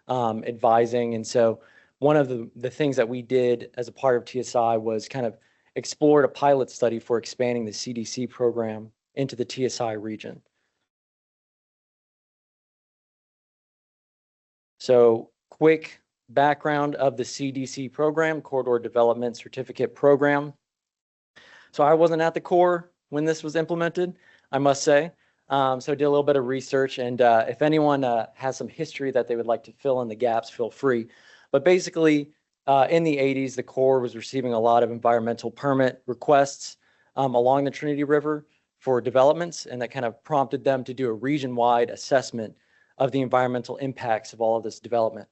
advising. And so one of the things that we did as a part of TSI was kind of explored a pilot study for expanding the CDC program into the TSI region. So quick background of the CDC program, Corridor Development Certificate Program. So I wasn't at the Corps when this was implemented, I must say. So I did a little bit of research, and if anyone has some history that they would like to fill in the gaps, feel free. But basically, in the 80s, the Corps was receiving a lot of environmental permit requests along the Trinity River for developments, and that kind of prompted them to do a region-wide assessment of the environmental impacts of all of this development.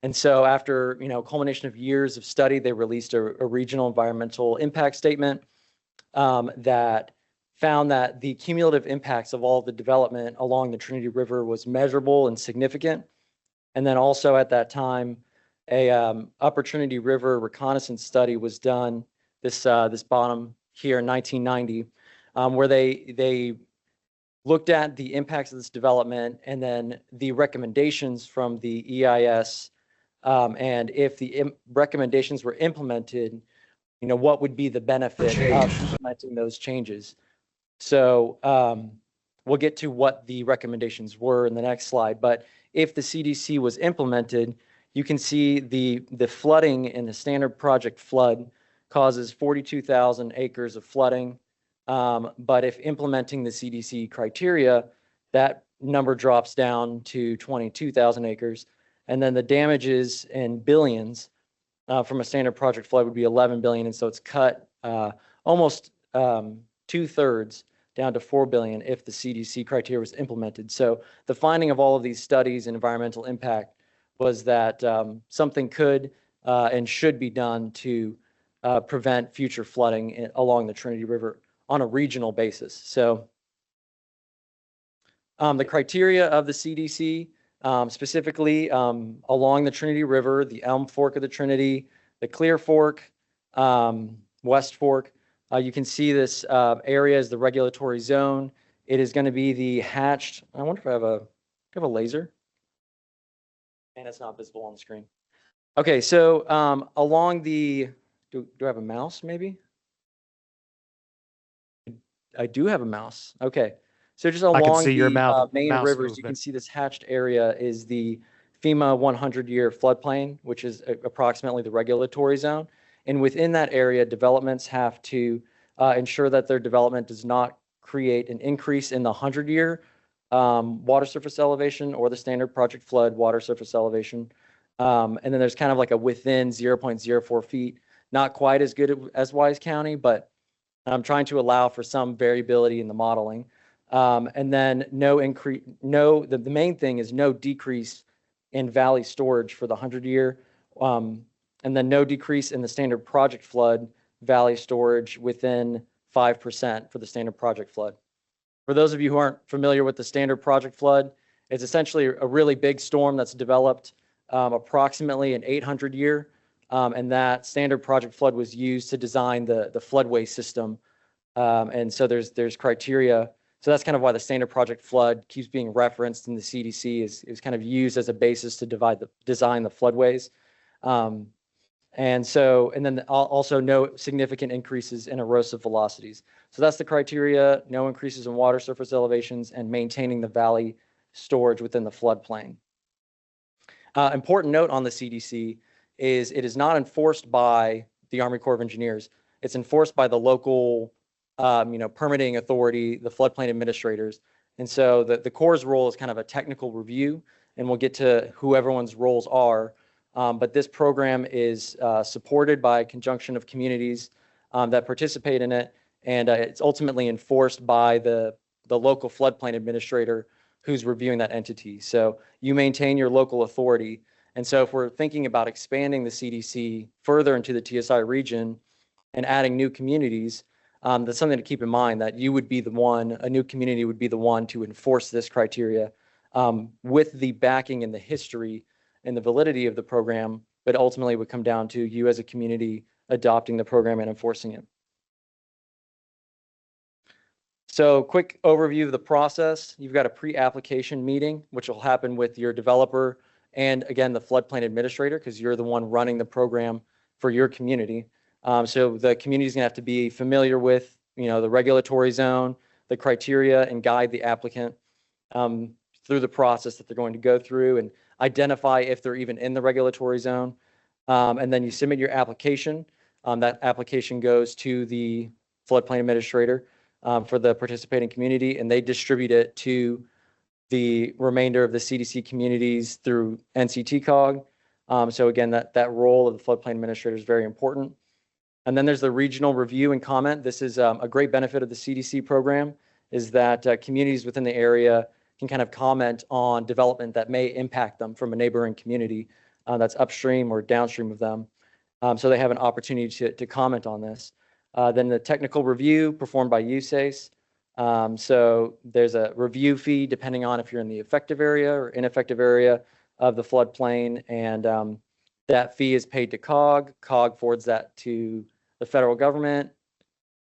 And so after, culmination of years of study, they released a regional environmental impact statement that found that the cumulative impacts of all the development along the Trinity River was measurable and significant. And then also at that time, a Upper Trinity River reconnaissance study was done, this bottom here in 1990, where they looked at the impacts of this development and then the recommendations from the EIS, and if the recommendations were implemented, what would be the benefit of implementing those changes. So we'll get to what the recommendations were in the next slide, but if the CDC was implemented, you can see the flooding in the standard project flood causes 42,000 acres of flooding. But if implementing the CDC criteria, that number drops down to 22,000 acres. And then the damages in billions from a standard project flood would be 11 billion. And so it's cut almost 2/3 down to 4 billion if the CDC criteria was implemented. So the finding of all of these studies and environmental impact was that something could and should be done to prevent future flooding along the Trinity River on a regional basis. So the criteria of the CDC, specifically along the Trinity River, the Elm Fork of the Trinity, the Clear Fork, West Fork. You can see this area is the regulatory zone. It is going to be the hatched. I wonder if I have a laser. And it's not visible on the screen. Okay, so along the, do I have a mouse maybe? I do have a mouse. Okay, so just I can along see your the main mouse rivers, you can movement. see this hatched area is the FEMA 100-year floodplain, which is approximately the regulatory zone. And within that area, developments have to ensure that their development does not create an increase in the 100-year water surface elevation or the standard project flood water surface elevation. And then there's kind of like a within 0.04 feet, not quite as good as Wise County, but I'm trying to allow for some variability in the modeling. And then no increase, the main thing is no decrease in valley storage for the 100-year. And then no decrease in the standard project flood valley storage within 5% for the standard project flood. For those of you who aren't familiar with the standard project flood, it's essentially a really big storm that's developed approximately an 800-year. And that standard project flood was used to design the floodway system. And so there's criteria. So that's kind of why the standard project flood keeps being referenced in the CDC is kind of used as a basis to design the floodways. And then also no significant increases in erosive velocities. So that's the criteria: no increases in water surface elevations and maintaining the valley storage within the floodplain. Important note on the CDC is it is not enforced by the Army Corps of Engineers. It's enforced by the local permitting authority, the floodplain administrators. And so the Corps' role is kind of a technical review, and we'll get to who everyone's roles are. But this program is supported by a conjunction of communities that participate in it, and it's ultimately enforced by the local floodplain administrator who's reviewing that entity. So you maintain your local authority. And so if we're thinking about expanding the CDC further into the TSI region and adding new communities, that's something to keep in mind, that you would be the one, a new community would be the one to enforce this criteria with the backing and the history and the validity of the program, but ultimately would come down to you as a community adopting the program and enforcing it. So quick overview of the process. You've got a pre-application meeting, which will happen with your developer and, again, the floodplain administrator, because you're the one running the program for your community. So the community is going to have to be familiar with, the regulatory zone, the criteria, and guide the applicant through the process that they're going to go through and identify if they're even in the regulatory zone. And then you submit your application. That application goes to the floodplain administrator for the participating community, and they distribute it to the remainder of the CDC communities through NCTCOG. So again, that role of the floodplain administrator is very important. And then there's the regional review and comment. This is a great benefit of the CDC program, is that communities within the area can kind of comment on development that may impact them from a neighboring community that's upstream or downstream of them. So they have an opportunity to comment on this. Then the technical review performed by USACE. So there's a review fee depending on if you're in the effective area or ineffective area of the floodplain, and that fee is paid to COG. COG forwards that to the federal government,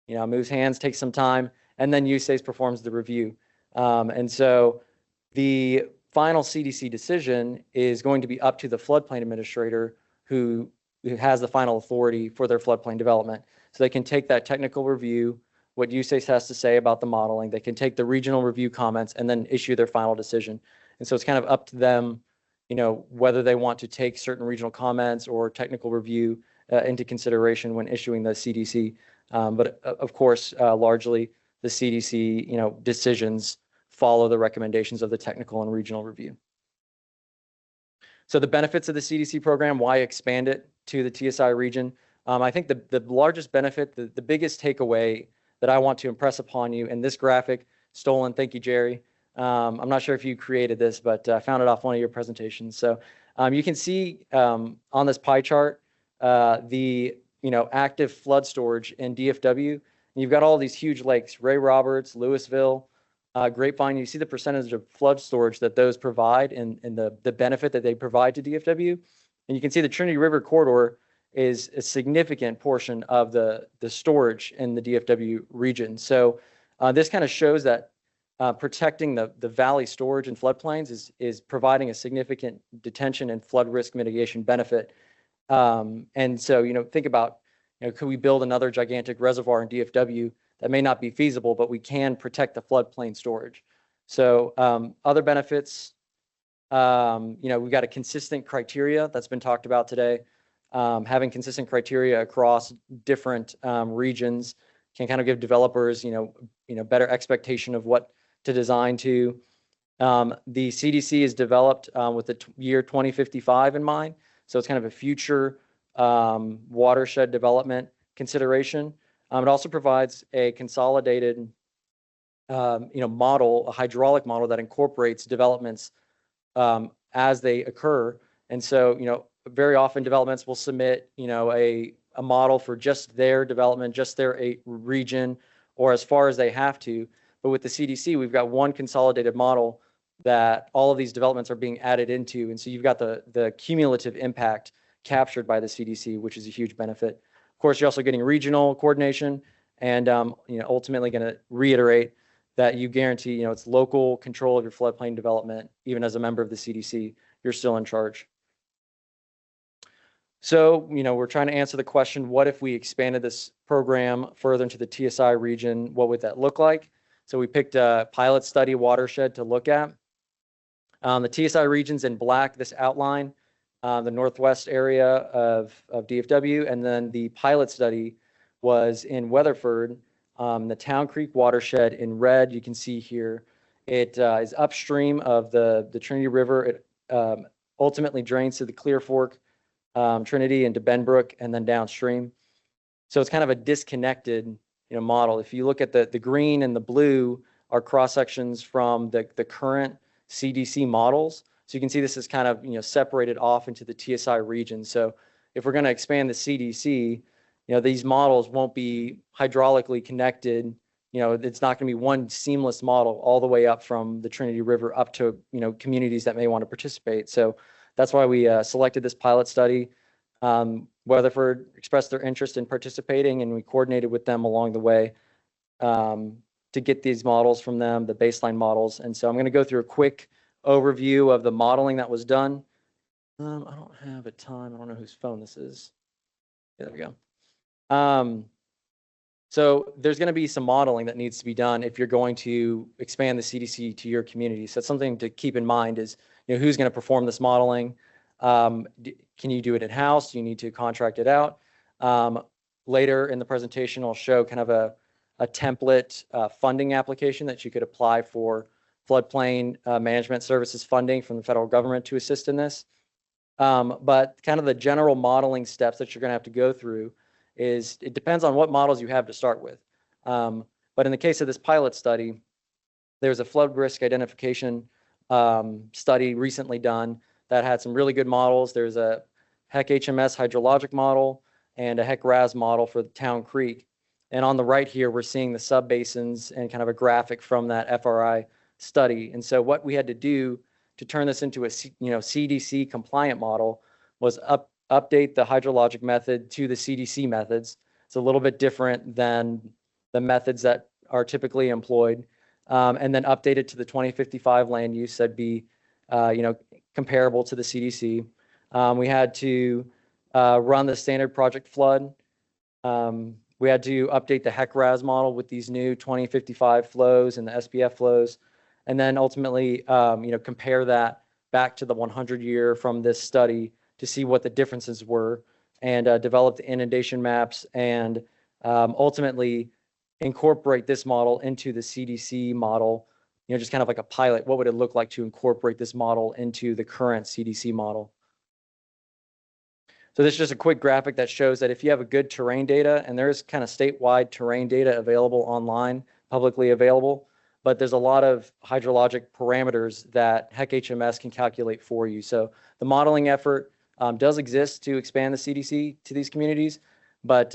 moves hands, takes some time, and then USACE performs the review. And so the final CDC decision is going to be up to the floodplain administrator who has the final authority for their floodplain development. So they can take that technical review, what USACE has to say about the modeling. They can take the regional review comments and then issue their final decision. And so it's kind of up to them, whether they want to take certain regional comments or technical review into consideration when issuing the CDC. But of course, largely the CDC, decisions follow the recommendations of the technical and regional review. So the benefits of the CDC program, why expand it to the TSI region? I think the largest benefit, the biggest takeaway that I want to impress upon you in this graphic, stolen, thank you, Jerry. I'm not sure if you created this, but I found it off one of your presentations. So you can see on this pie chart, the active flood storage in DFW. And you've got all these huge lakes, Ray Roberts, Louisville, Grapevine. You see the percentage of flood storage that those provide and the benefit that they provide to DFW. And you can see the Trinity River corridor is a significant portion of the storage in the DFW region. So this kind of shows that protecting the valley storage and floodplains is providing a significant detention and flood risk mitigation benefit. And so, think about, could we build another gigantic reservoir in DFW? That may not be feasible, but we can protect the floodplain storage. So other benefits, we've got a consistent criteria that's been talked about today. Having consistent criteria across different regions can kind of give developers, better expectation of what to design to. The CDC is developed with the year 2055 in mind. So it's kind of a future watershed development consideration. It also provides a consolidated, model, a hydraulic model that incorporates developments as they occur. And so, very often developments will submit, a model for just their development, just their region, or as far as they have to. But with the CDC, we've got one consolidated model that all of these developments are being added into. And so you've got the cumulative impact captured by the CDC, which is a huge benefit. Of course, you're also getting regional coordination and, ultimately going to reiterate that you guarantee, it's local control of your floodplain development. Even as a member of the CDC, you're still in charge. So, we're trying to answer the question, what if we expanded this program further into the TSI region? What would that look like? So we picked a pilot study watershed to look at. The TSI region's in black, this outline, the northwest area of DFW, and then the pilot study was in Weatherford, the Town Creek watershed in red. You can see here, it is upstream of the Trinity River. It ultimately drains to the Clear Fork, Trinity, and to Benbrook, and then downstream. So it's kind of a disconnected, model. If you look at the green and the blue are cross sections from the current CDC models. So you can see this is kind of, separated off into the TSI region. So if we're going to expand the CDC, these models won't be hydraulically connected. It's not going to be one seamless model all the way up from the Trinity River up to, communities that may want to participate. So that's why we selected this pilot study. Weatherford expressed their interest in participating, and we coordinated with them along the way to get these models from them, the baseline models. And so I'm going to go through a quick overview of the modeling that was done. I don't have a time. I don't know whose phone this is. There we go. So there's going to be some modeling that needs to be done if you're going to expand the CDC to your community. So that's something to keep in mind is, who's going to perform this modeling? Can you do it in-house? Do you need to contract it out? Later in the presentation, I'll show kind of a template funding application that you could apply for floodplain management services funding from the federal government to assist in this. But kind of the general modeling steps that you're going to have to go through is, it depends on what models you have to start with. But in the case of this pilot study, there's a flood risk identification study recently done that had some really good models. There's a HEC HMS hydrologic model and a HEC RAS model for the Town Creek. And on the right here, we're seeing the subbasins and kind of a graphic from that FRI study. And so what we had to do to turn this into a CDC compliant model was update the hydrologic method to the CDC methods. It's a little bit different than the methods that are typically employed. And then update it to the 2055 land use that'd be, comparable to the CDC. We had to run the standard project flood. We had to update the HEC RAS model with these new 2055 flows and the SPF flows. And then ultimately, compare that back to the 100-year from this study to see what the differences were, and develop the inundation maps, and ultimately incorporate this model into the CDC model, just kind of like a pilot. What would it look like to incorporate this model into the current CDC model? So this is just a quick graphic that shows that if you have a good terrain data, and there's kind of statewide terrain data available online, publicly available, but there's a lot of hydrologic parameters that HEC HMS can calculate for you. So the modeling effort does exist to expand the CDC to these communities, but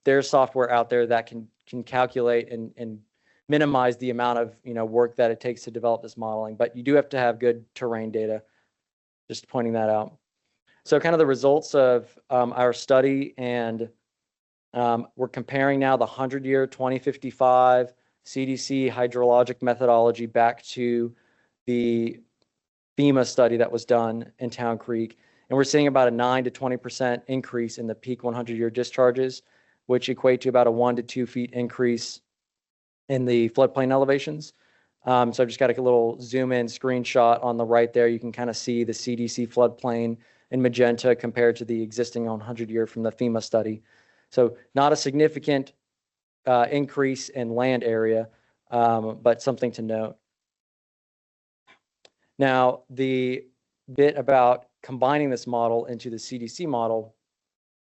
there's software out there that can calculate and minimize the amount of work that it takes to develop this modeling. But you do have to have good terrain data. Just pointing that out. So kind of the results of our study, and we're comparing now the 100-year 2055 CDC hydrologic methodology back to the FEMA study that was done in Town Creek. And we're seeing about a 9 to 20% increase in the peak 100-year discharges, which equate to about a 1 to 2 feet increase in the floodplain elevations. So I've just got a little zoom in screenshot on the right there. You can kind of see the CDC floodplain in magenta compared to the existing 100-year from the FEMA study. So not a significant increase in land area, but something to note. Now, the bit about combining this model into the CDC model,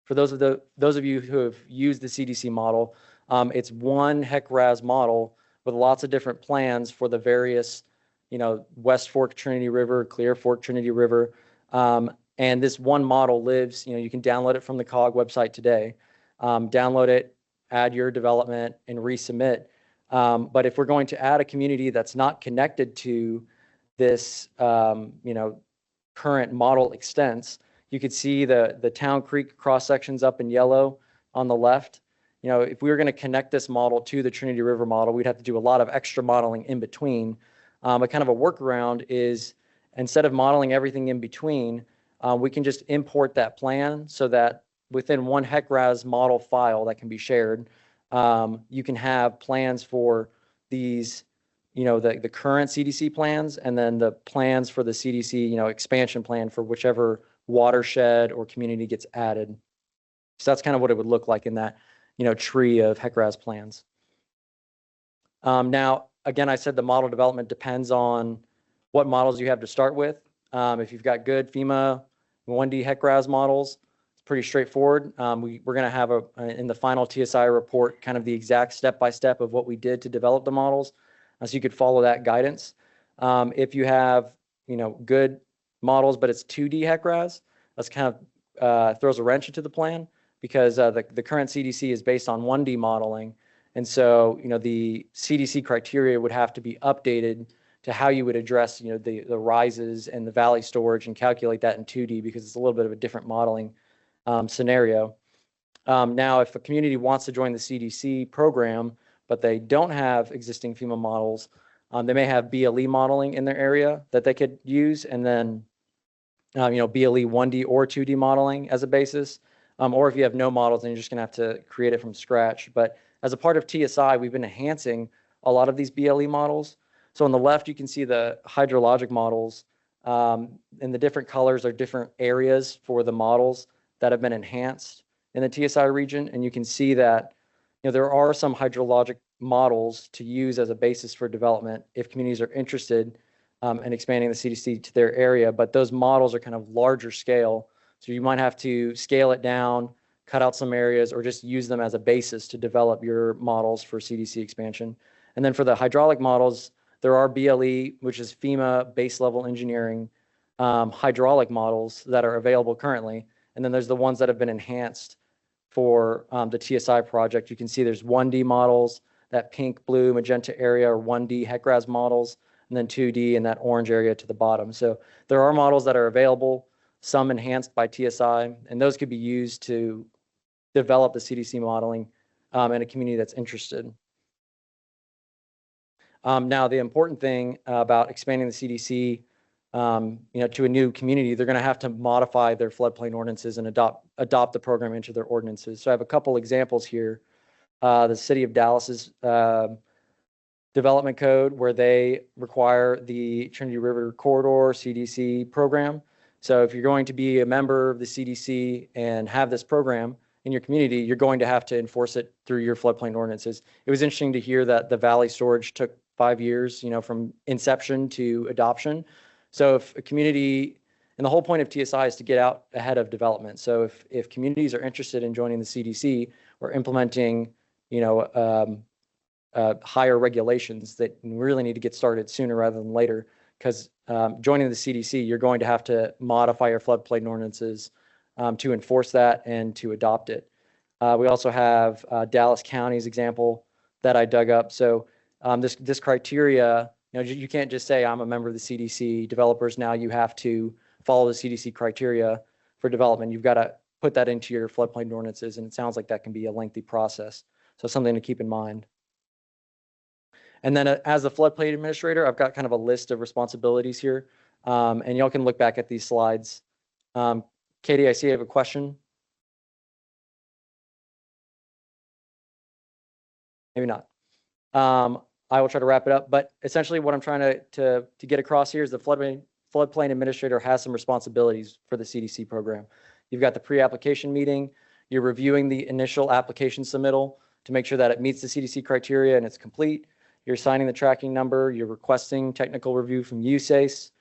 for those of you who have used the CDC model, it's one HEC-RAS model with lots of different plans for the various, West Fork Trinity River, Clear Fork Trinity River. And this one model lives, you can download it from the COG website today, download it, add your development, and resubmit. But if we're going to add a community that's not connected to this, current model extents, you could see the Town Creek cross sections up in yellow on the left. If we were going to connect this model to the Trinity River model, we'd have to do a lot of extra modeling in between. But kind of a workaround is, instead of modeling everything in between, we can just import that plan so that within one HEC-RAS model file that can be shared, you can have plans for these, the current CDC plans, and then the plans for the CDC, expansion plan for whichever watershed or community gets added. So that's kind of what it would look like in that, tree of HEC-RAS plans. Now, again, I said the model development depends on what models you have to start with. If you've got good FEMA 1D HEC-RAS models, it's pretty straightforward. We're going to have in the final TSI report kind of the exact step-by-step of what we did to develop the models, so you could follow that guidance. If you have, good models, but it's 2D HEC-RAS, that's kind of throws a wrench into the plan, because the current CDC is based on 1D modeling. And so, the CDC criteria would have to be updated to how you would address, the rises and the valley storage and calculate that in 2D, because it's a little bit of a different modeling scenario. Now, if a community wants to join the CDC program, but they don't have existing FEMA models, they may have BLE modeling in their area that they could use, and then, BLE 1D or 2D modeling as a basis. Or if you have no models, then you're just going to have to create it from scratch. But as a part of TSI, we've been enhancing a lot of these BLE models. So on the left, you can see the hydrologic models, and the different colors are different areas for the models that have been enhanced in the TSI region. And you can see that, there are some hydrologic models to use as a basis for development if communities are interested in expanding the CDC to their area. But those models are kind of larger scale. So you might have to scale it down, cut out some areas, or just use them as a basis to develop your models for CDC expansion. And then for the hydraulic models, there are BLE, which is FEMA base level engineering, hydraulic models that are available currently. And then there's the ones that have been enhanced for the TSI project. You can see there's 1D models, that pink, blue, magenta area are 1D HEC-RAS models, and then 2D in that orange area to the bottom. So there are models that are available, some enhanced by TSI, and those could be used to develop the CDC modeling in a community that's interested. Now, the important thing about expanding the CDC, to a new community, they're going to have to modify their floodplain ordinances and adopt the program into their ordinances. So I have a couple examples here. The City of Dallas's development code, where they require the Trinity River Corridor CDC program. So if you're going to be a member of the CDC and have this program in your community, you're going to have to enforce it through your floodplain ordinances. It was interesting to hear that the valley storage took 5 years, from inception to adoption. So if a community, and the whole point of TSI is to get out ahead of development. So if communities are interested in joining the CDC or implementing, higher regulations, that really need to get started sooner rather than later, because joining the CDC, you're going to have to modify your floodplain ordinances to enforce that and to adopt it. We also have Dallas County's example that I dug up. So this criteria, you can't just say I'm a member of the CDC. Developers, now you have to follow the CDC criteria for development. You've got to put that into your floodplain ordinances, and it sounds like that can be a lengthy process. So something to keep in mind. And then as the floodplain administrator, I've got kind of a list of responsibilities here. And y'all can look back at these slides. Katie, I see you have a question. Maybe not. I will try to wrap it up, but essentially what I'm trying to get across here is the floodplain administrator has some responsibilities for the CDC program. You've got the pre-application meeting. You're reviewing the initial application submittal to make sure that it meets the CDC criteria and it's complete. You're assigning the tracking number. You're requesting technical review from USACE.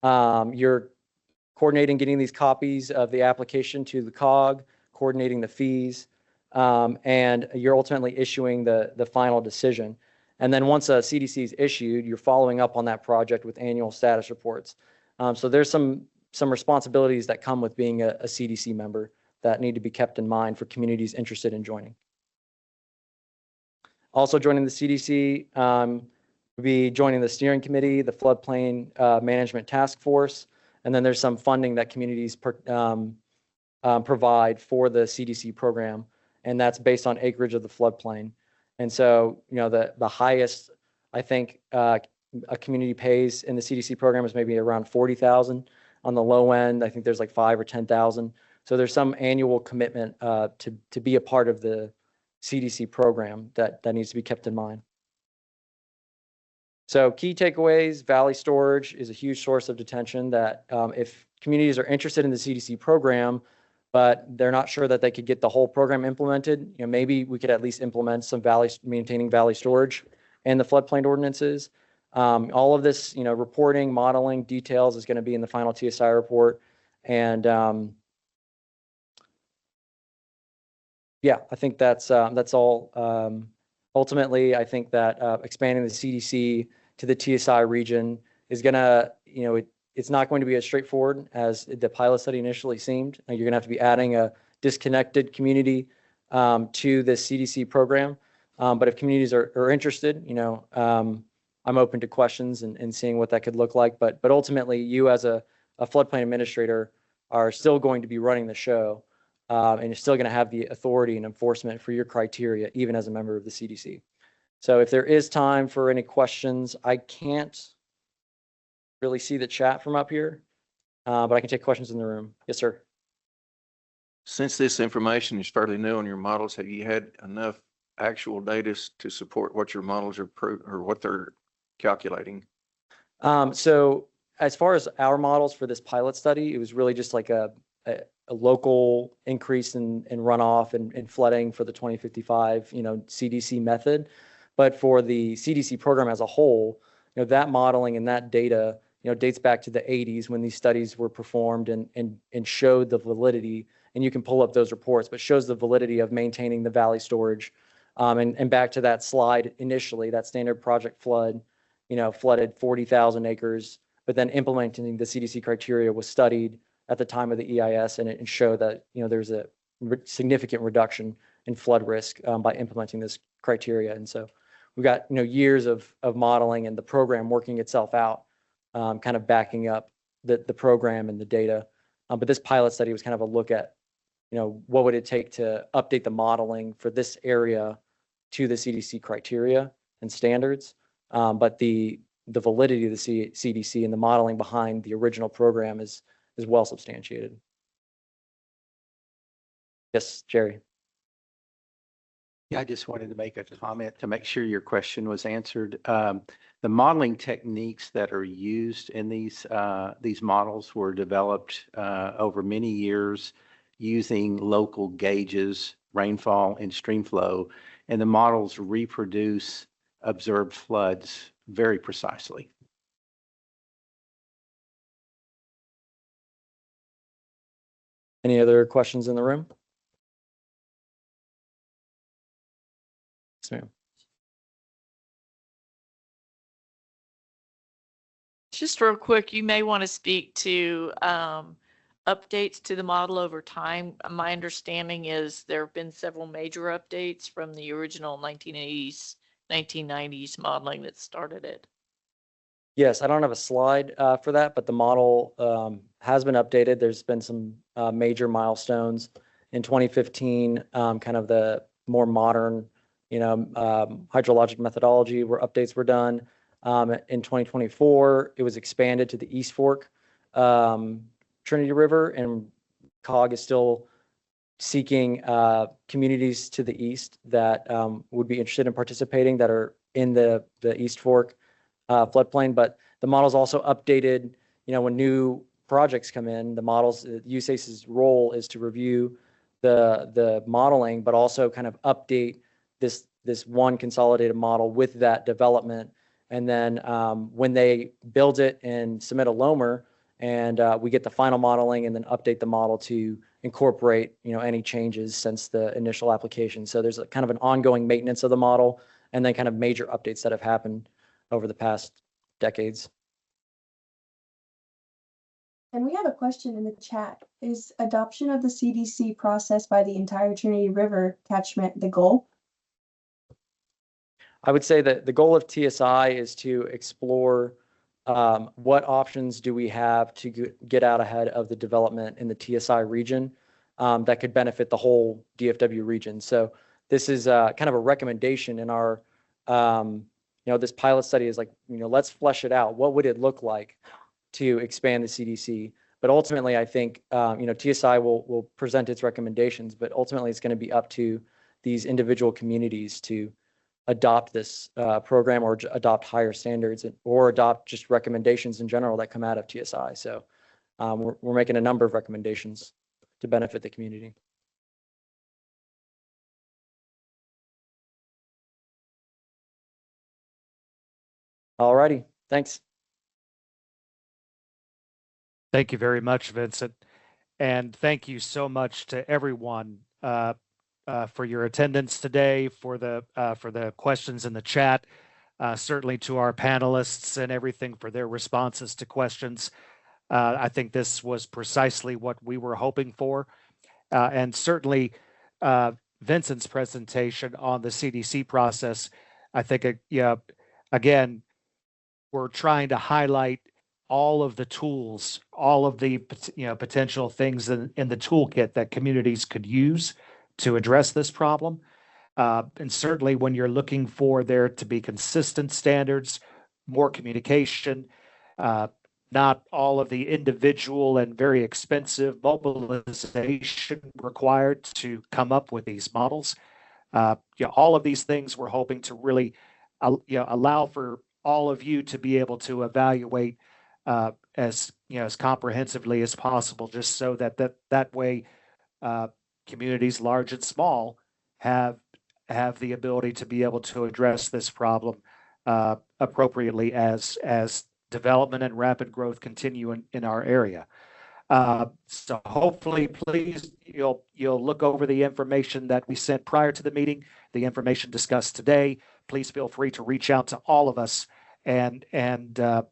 You're coordinating getting these copies of the application to the COG, coordinating the fees, and you're ultimately issuing the final decision. And then once a CDC is issued, you're following up on that project with annual status reports. So there's some responsibilities that come with being a CDC member that need to be kept in mind for communities interested in joining. Also joining the CDC would be joining the steering committee, the floodplain management task force, and then there's some funding that communities provide for the CDC program, and that's based on acreage of the floodplain. And so, you know, the highest I think a community pays in the CDC program is maybe around 40,000. On the low end, I think there's like 5 or 10,000. So there's some annual commitment to be a part of the CDC program that needs to be kept in mind. So key takeaways: Valley storage is a huge source of detention that if communities are interested in the CDC program, but they're not sure that they could get the whole program implemented, you know, maybe we could at least implement some maintaining valley storage and the floodplain ordinances. All of this, you know, reporting, modeling, details is going to be in the final TSI report. And yeah, I think that's all. Ultimately, I think that expanding the CDC to the TSI region is going to, you know, it's not going to be as straightforward as the pilot study initially seemed. You're going to have to be adding a disconnected community to the CDC program. But if communities are interested, you know, I'm open to questions and seeing what that could look like. But ultimately, you as a floodplain administrator are still going to be running the show, and you're still going to have the authority and enforcement for your criteria, even as a member of the CDC. So if there is time for any questions, I can't really see the chat from up here, but I can take questions in the room. Yes, sir. Since this information is fairly new on your models, have you had enough actual data to support what your models are or what they're calculating? So as far as our models for this pilot study, it was really just like a local increase in runoff and flooding for the 2055, you know, CDC method. But for the CDC program as a whole, you know, that modeling and that data, you know, dates back to the 80s when these studies were performed and showed the validity. And you can pull up those reports, but shows the validity of maintaining the valley storage. And back to that slide initially, that standard project flood, you know, flooded 40,000 acres, but then implementing the CDC criteria was studied at the time of the EIS, and it showed that, you know, there's a significant reduction in flood risk by implementing this criteria. And so we've got, you know, years of modeling and the program working itself out, kind of backing up the program and the data. But this pilot study was kind of a look at, you know, what would it take to update the modeling for this area to the CDC criteria and standards. But the validity of the CDC and the modeling behind the original program is well substantiated. Yes, Jerry. Yeah, I just wanted to make a comment to make sure your question was answered. The modeling techniques that are used in these models were developed over many years using local gauges, rainfall and stream flow, and the models reproduce observed floods very precisely. Any other questions in the room? Yes, ma'am. Just real quick, you may want to speak to updates to the model over time. My understanding is there have been several major updates from the original 1980s, 1990s modeling that started it. Yes, I don't have a slide for that, but the model has been updated. There's been some major milestones. In 2015, kind of the more modern, hydrologic methodology where updates were done. In 2024, it was expanded to the East Fork Trinity River, and COG is still seeking communities to the east that would be interested in participating that are in the East Fork floodplain. But the model's also updated, when new projects come in, the models, USACE's role is to review the modeling, but also kind of update this one consolidated model with that development. And then when they build it and submit a LOMR, and we get the final modeling and then update the model to incorporate, any changes since the initial application. So there's a kind of an ongoing maintenance of the model and then kind of major updates that have happened over the past decades. And we have a question in the chat. Is adoption of the CDC process by the entire Trinity River catchment the goal? I would say that the goal of TSI is to explore what options do we have to get out ahead of the development in the TSI region that could benefit the whole DFW region. So this is kind of a recommendation in our, this pilot study is like, let's flesh it out. What would it look like to expand the CDC? But ultimately, I think, TSI will present its recommendations, but ultimately it's going to be up to these individual communities to adopt this program or adopt higher standards or adopt just recommendations in general that come out of TSI. So we're making a number of recommendations to benefit the community. All righty, thanks. Thank you very much, Vincent. And thank you so much to everyone for your attendance today, for the questions in the chat, certainly to our panelists and everything for their responses to questions. I think this was precisely what we were hoping for. And certainly Vincent's presentation on the CDC process, I think, again, we're trying to highlight all of the tools, all of the potential things in the toolkit that communities could use to address this problem. And certainly when you're looking for there to be consistent standards, more communication, not all of the individual and very expensive mobilization required to come up with these models. All of these things we're hoping to really allow for all of you to be able to evaluate as comprehensively as possible, just so that way communities large and small have the ability to be able to address this problem appropriately as development and rapid growth continue in our area. So hopefully, please, you'll look over the information that we sent prior to the meeting, the information discussed today. Please feel free to reach out to all of us and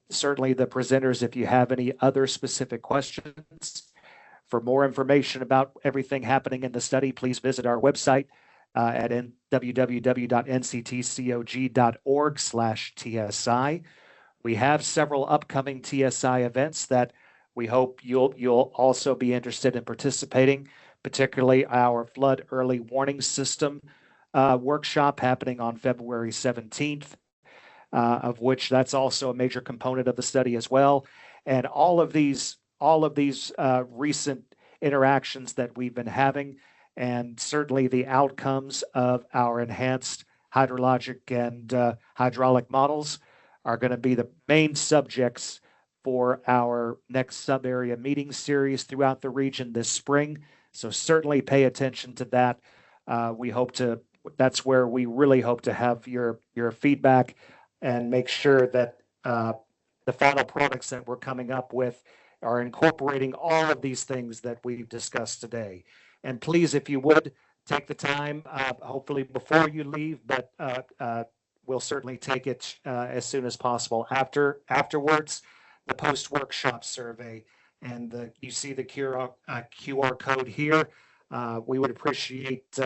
certainly the presenters if you have any other specific questions. For more information about everything happening in the study, please visit our website at www.nctcog.org/TSI. We have several upcoming TSI events that we hope you'll also be interested in participating, particularly our flood early warning system workshop happening on February 17th, of which that's also a major component of the study as well. And all of these recent interactions that we've been having, and certainly the outcomes of our enhanced hydrologic and hydraulic models are going to be the main subjects for our next sub-area meeting series throughout the region this spring. So certainly pay attention to that. That's where we really hope to have your feedback and make sure that the final products that we're coming up with are incorporating all of these things that we've discussed today. And please, if you would, take the time, hopefully before you leave, but we'll certainly take it as soon as possible afterwards, the post-workshop survey. And you see the QR code here. We would appreciate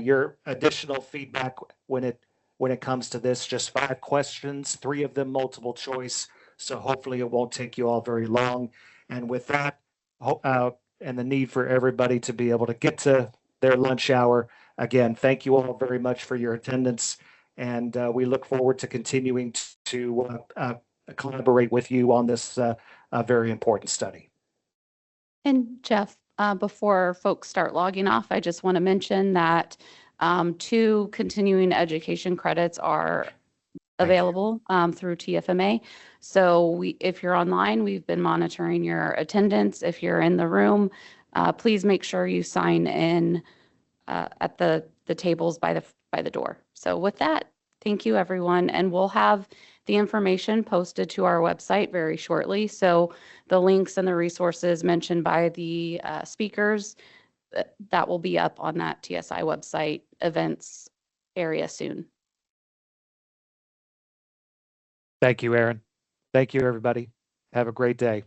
your additional feedback when it comes to this. Just 5 questions, 3 of them multiple choice. So hopefully it won't take you all very long. And with that, and the need for everybody to be able to get to their lunch hour, again, thank you all very much for your attendance. And we look forward to continuing to collaborate with you on this very important study. And Jeff, before folks start logging off, I just want to mention that 2 continuing education credits are available through TFMA. So if you're online, we've been monitoring your attendance. If you're in the room, please make sure you sign in at the tables by the door. So with that, thank you, everyone. And we'll have the information posted to our website very shortly. So the links and the resources mentioned by the speakers, that will be up on that TSI website events area soon. Thank you, Aaron. Thank you, everybody. Have a great day.